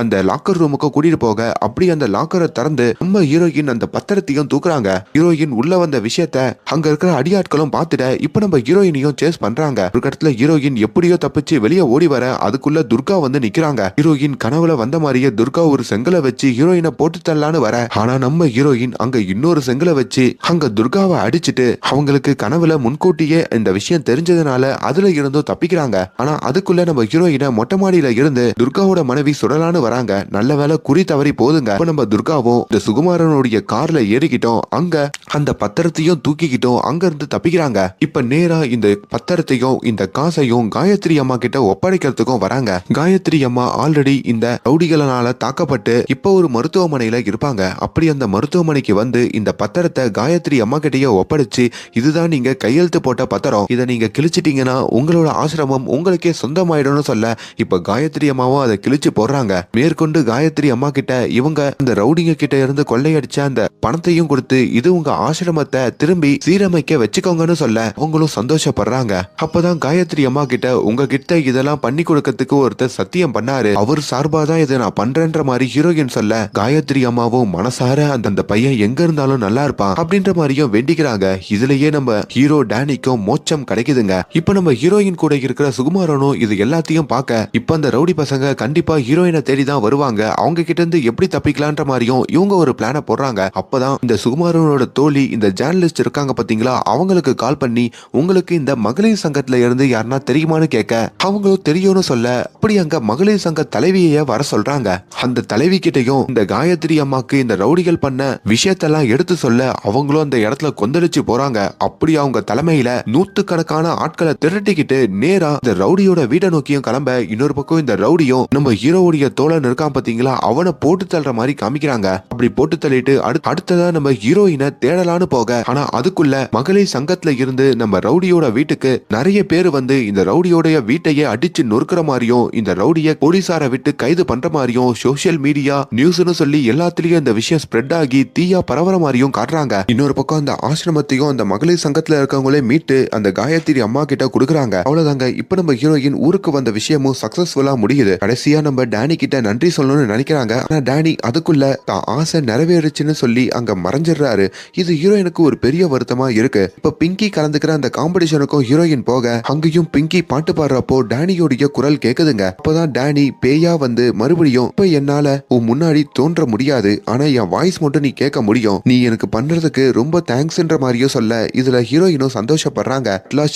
[SPEAKER 1] அந்த லாக்கர் ரூமுக்கு கூட்டிட்டு போக, அப்படி அந்த லாக்கரை திறந்து நம்ம ஹீரோயின் அந்த பத்திரத்தையும் தூக்குறாங்க. ஹீரோயின் உள்ள வந்த விஷயத்த அங்க இருக்கிற அடியாட்களும் பார்த்துட்ட இப்ப நம்ம ஹீரோயினையும் சேஸ் பண்றாங்க. ஒரு இடத்துல ஹீரோயின் எப்படியோ தப்பிச்சு வெளியே ஓடி வர, அதுக்குள்ள துர்கா வந்து நிக்கிறாங்க. ஹீரோயின் கனவுல வந்த மாதிரியே துர்கா ஒரு செங்கலை வச்சு ஹீரோயினை போட்டு தள்ளலான்னு வர, ஆனா நம்ம ஹீரோயின் அங்க இன்னொரு செங்கலை வச்சு அங்க துர்காவை அடிச்சுட்டு அவங்களுக்கு கனவுல முன்கூட்டியே இந்த விஷயம் தெரிஞ்சதுனால அதுல இருந்தும் தப்பிக்கிறாங்க. ஆனா அதுக்குள்ள நம்ம ஹீரோயினை மொட்டை மாடியில இருந்து துர்காவோட மனைவி சுடலான்னு வராங்க. நல்ல வேலை குறி தவறி போதுங்க. நம்ம துர்காவும் இந்த சுகுமாரனுடைய கார்ல ஏறிக்கிட்டோம், அங்க அந்த பத்திரத்தையும் தூக்கிக்கிட்டோம் அங்க இருந்து தப்பிக்கிறாங்க. இப்ப நேரா இந்த பத்திரத்தையும் இந்த காசையும் காயத்ரி அம்மா கிட்ட ஒப்படைக்கிறதுக்கும் வராங்க. காயத்ரி அம்மா ஆல்ரெடி இந்த ரவுடிகளால தாக்கப்பட்டு இப்ப ஒரு மருத்துவமனையில இருப்பாங்க. அப்படி அந்த மருத்துவமனைக்கு வந்து இந்த பத்திரத்தை காயத்ரி அம்மா கிட்டயே ஒப்படைச்சு, இதுதான் நீங்க கையெழுத்து போட்ட பத்திரம், இதை நீங்க கிழிச்சிட்டீங்கன்னா உங்களோட ஆசிரமம் உங்களுக்கே சொந்தமாயிடும்னு சொல்ல, இப்ப காயத்ரி அம்மாவும் அதை கிழிச்சு போடுறாங்க. மேற்கொண்டு காயத்ரி அம்மா கிட்ட இவங்க அந்த ரவுடிங்க கிட்ட இருந்து கொள்ளையடிச்ச அந்த பணத்தையும் கொடுத்து இது உங்க ஆசிரமத்தை திரும்பி சீரமைக்க வச்சுக்கோங்கன்னு சொல்ல அவங்களும் சந்தோஷப்படுறாங்க. அப்பதான் காயத்ரி அம்மா கிட்ட உங்ககிட்ட இதெல்லாம் பண்ணி கொடுக்கறதுக்கு ஒருத்தர் சத்தியம் பண்ணாரு, அவர் சார்பாதான் இதை நான் பண்றேன்ற மாதிரி ஹீரோயின் சொல்ல காயத்ரி அம்மாவும் மனசார அந்த பையன் எங்க இருந்தாலும் நல்லா இருப்பான் அப்படின்ற மாதிரியும் வேண்டிக்கிறாங்க. இதுலயே நம்ம ஹீரோ டேனிக்கும் மோட்சம் கிடைக்குதுங்க. இப்ப நம்ம ஹீரோயின் கூட இருக்கிற சுகுமாரனும் இது எல்லாத்தையும் பார்க்க இப்ப அந்த ரவுடி பசங்க கண்டிப்பா ஹீரோயினை தேடிதான் வருவாங்க, அவங்க கிட்ட இருந்து எப்படி தப்பிக்கலான்ற மாதிரியும் இவங்க ஒரு பிளான போடுறாங்க. அப்பதான் இந்த சுகுமாரனோட தோழி இந்த ஜேர்னலிஸ்ட் இருக்காங்க பாத்தீங்களா, அவங்களுக்கு கால் பண்ணி உங்களுக்கு இந்த மகளிர் சங்கத்துல இருந்து யாருன்னா தெரியுமான்னு கேட்க அவங்களும் தெரியும்னு சொல்ல அப்படி அங்க மகளிர் சங்க தலைவியை வர சொல்றாங்க. அந்த தலைவி கிட்டையும் இந்த காயத்ரி அம்மாக்கு இந்த ரவுடிகள் பண்ண விஷயத்தெல்லாம் எடுத்து சொல்ல அவங்களும் அந்த இடத்துல கொந்தளிச்சு போறாங்க. அப்படி அவங்க தலைமையில நூத்துக்கணக்கான ஆட்களை திரட்டிக்கிட்டு நேரா இந்த ரவுடியோட வீட்டை நோக்கியும் கிளம்ப, இன்னொரு பக்கம் இந்த ரவுடியும் நம்ம ஹீரோவுடைய தோழன் இருக்கான் பாத்தீங்களா அவனை போட்டு தள்ளுற மாதிரி காமிக்கிறாங்க. அப்படி போட்டு தள்ளிட்டு அடுத்ததா நம்ம ஹீரோயினை தேடலான்னு போக, ஆனா அதுக்குள்ள மகளிர் சங்கத்துல இருந்து நம்ம ரவுடியோட வீட்டுக்கு நிறைய பேர் வந்து இந்த ரவுடியோட வீட்டையே அடிச்சு நொறுக்கிற மாதிரியும் இந்த ரவுடிய போலீசார விட்டு கைது பண்ற மாதிரியும் சோசியல் மீடியா நியூஸ்னு சொல்லி எல்லாத்துலயும் இந்த விஷயம் ஸ்ப்ரெட் ஆகி தீயா பரவற மாதிரியும் காட்டுறாங்க. இன்னொரு பக்கம் அந்த ஆசிரமத்தையும் அந்த மகளிர் சங்கத்துல இருக்கவங்களே மீட்டு அந்த காயத்ரி அம்மா கிட்ட கொடுக்குறாங்க. அவ்வளவுதாங்க. இப்ப நம்ம ஹீரோயின் ஊருக்கு வந்த விஷயமும் சக்சஸ்ஃபுல்லா முடியுது. கடைசியா நம்ம டேனி கிட்ட நன்றி சொல்லணும்னு நினைக்கிறாங்க. ஆனா டேனி அதுக்குள்ள தான் ஆசை நிறைவேறுச்சுன்னு சொல்லி அங்க மறைஞ்சிடுறாரு. இது ஹீரோயினுக்கு ஒரு பெரிய வருத்தமா இருக்கு. இப்ப பிங்கி கலந்துக்கிற அந்த காம்படிஷனுக்கும் ஹீரோயின் போக அங்கேயும் பிங்கி பாட்டு பாடுறப்போ டேனியோடைய குரல் கேக்குதுங்க. அப்பதான் டேனி பேயா வந்து மறுபடியும் இப்ப என்னால உன் முன்னாடி தோன்ற முடியாது, ஆனா என் வாய்ஸ் மட்டும் நீ கேட்க முடியும், நீ எனக்கு பண்றதுக்கு ரொம்ப தேங்க்ஸ்ன்ற மாதிரியும் சொல்ல இதுல ஹீரோயினும் சந்தோஷப்படுறாங்க.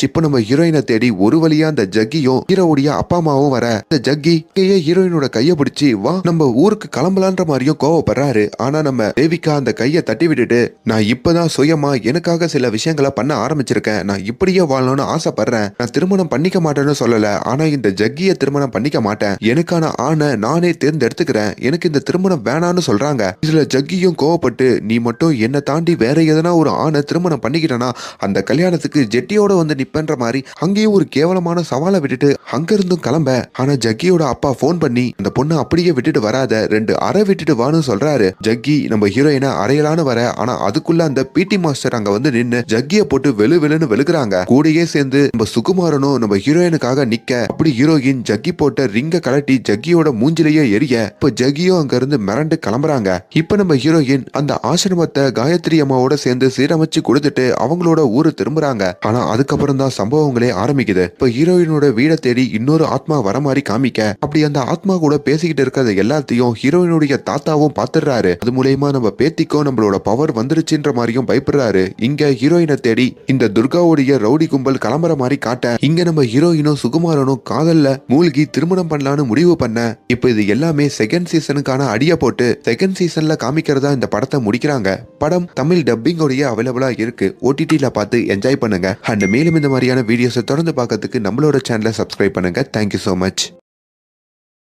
[SPEAKER 1] இப்ப நம்ம ஹீரோயினை தேடி ஒரு வழியா அந்த ஜக்கியும் ஹீரோவுடைய அப்பா அம்மாவும் வர இந்த ஜக்கி ஹீரோயினோட கைய பிடிச்சி வா நம்ம ஊருக்கு கிளம்பலான்ற மாதிரியும் கோவப்படுறாரு. ஆனா நம்ம தேவிகா அந்த கையை தட்டி விட்டுட்டு நான் இப்பதான் சுயமா எனக்காக சில விஷயங்களை பண்ண ஆரம்பிச்சிருக்கேன், நான் இப்படியே வாழணும்னு ஆசைப்படுறேன், நான் திருமணம் பண்ணிக்க மாட்டேன்னு சொல்லல, ஆனா இந்த ஜக்கிய திருமணம் பண்ணிக்க மாட்டேன், எனக்கான ஆணை நானே தேர்ந்தெடுத்துக்கிறேன், எனக்கு இந்த திருமணம் வேணான்னு சொல்றாங்க. இதுல ஜக்கியும் கோவப்பட்டு நீ மட்டும் என்ன தாண்டி வேற எதனா ஒரு ஆணை திருமணம் பண்ணிக்கிட்டனா அந்த கல்யாணத்துக்கு ஜெட்டியோட வந்து நிப்பன்ற மாதிரி அங்கேயும் ஒரு கேவலமான சவாலை விட்டுட்டு அங்க இருந்தும் கிளம்ப. ஆனா ஜக்கியோட அப்பா போன் பண்ணி அந்த பொண்ணு அப்படியே விட்டுட்டு வராத, 2 அறை விட்டுட்டு வான்னு சொல்றாரு. ஜக்கி நம்ம ஹீரோயினை அறையலான்னு வர, ஆனா அதுக்குள்ள அந்த பிடி மாஸ்டர் அங்க வந்து நின்னு ஜக்கிய போட்டு வெளுன்னு வெளுக்குறாங்க. கூடயே சேர்ந்து நம்ம சுகுமாரனும் நம்ம ஹீரோயினுக்காக நிக்க அப்படி ஹீரோயின் ஜக்கி போட்ட ரிங்க கலட்டி ஜக்கியோட மூஞ்சிலேயே எரிய இப்ப ஜக்கியும் அங்க இருந்து மிரண்டு கிளம்புறாங்க. இப்ப நம்ம ஹீரோயின் அந்த ஆசிரமத்தை காயத்ரி அம்மாவோட சேர்ந்து சீரமைச்சு கொடுத்துட்டு அவங்களோட ஊரு திரும்புறாங்க. ஆனா அதுக்கப்புறம் தான் சம்பவங்களே ஆரம்பிக்குது. இப்ப ஹீரோயினோட வீடை தேடி இன்னொரு ஆத்மா வர மாதிரி காமிக்க அப்படி அந்த ஆத்மா கூட பேசிக்கிட்டு இருக்கிறது எல்லாத்தையும் ஹீரோயினுடைய தாத்தாவும் பாத்துறாரு. அது மூலயமா நம்ம பேத்திக்கும் நம்மளோட பவர் வந்துருச்சுன்ற மாதிரியும் பயப்படுறாரு. இங்க ஹீரோயினை தேடி இந்த துர்காவுடைய ரவுடி கும்பல் கிளம்புற மாதிரி காட்ட இங்க நம்ம ஹீரோயினும் சுகுமாரனும் காதல்ல மூழ்கி திருமணம் பண்ணலான்னு முடிவு பண்ண இப்ப இது எல்லாமே செகண்ட் சீசனுக்கான அடிய போட்டு செகண்ட் சீசன்ல காமிக்கிறதா இந்த படத்தை முடிக்கிறாங்க. படம் தமிழ் டப்பிங் உடைய அவைலபிளா இருக்கு, OTT-ல பார்த்து என்ஜாய் பண்ணுங்க. அண்ட் மேலும் இந்த மாதிரியான வீடியோஸை தொடர்ந்து பார்க்கறதுக்கு நம்மளோட சேனலை சப்ஸ்கிரைப் பண்ணுங்க. Thank you so much.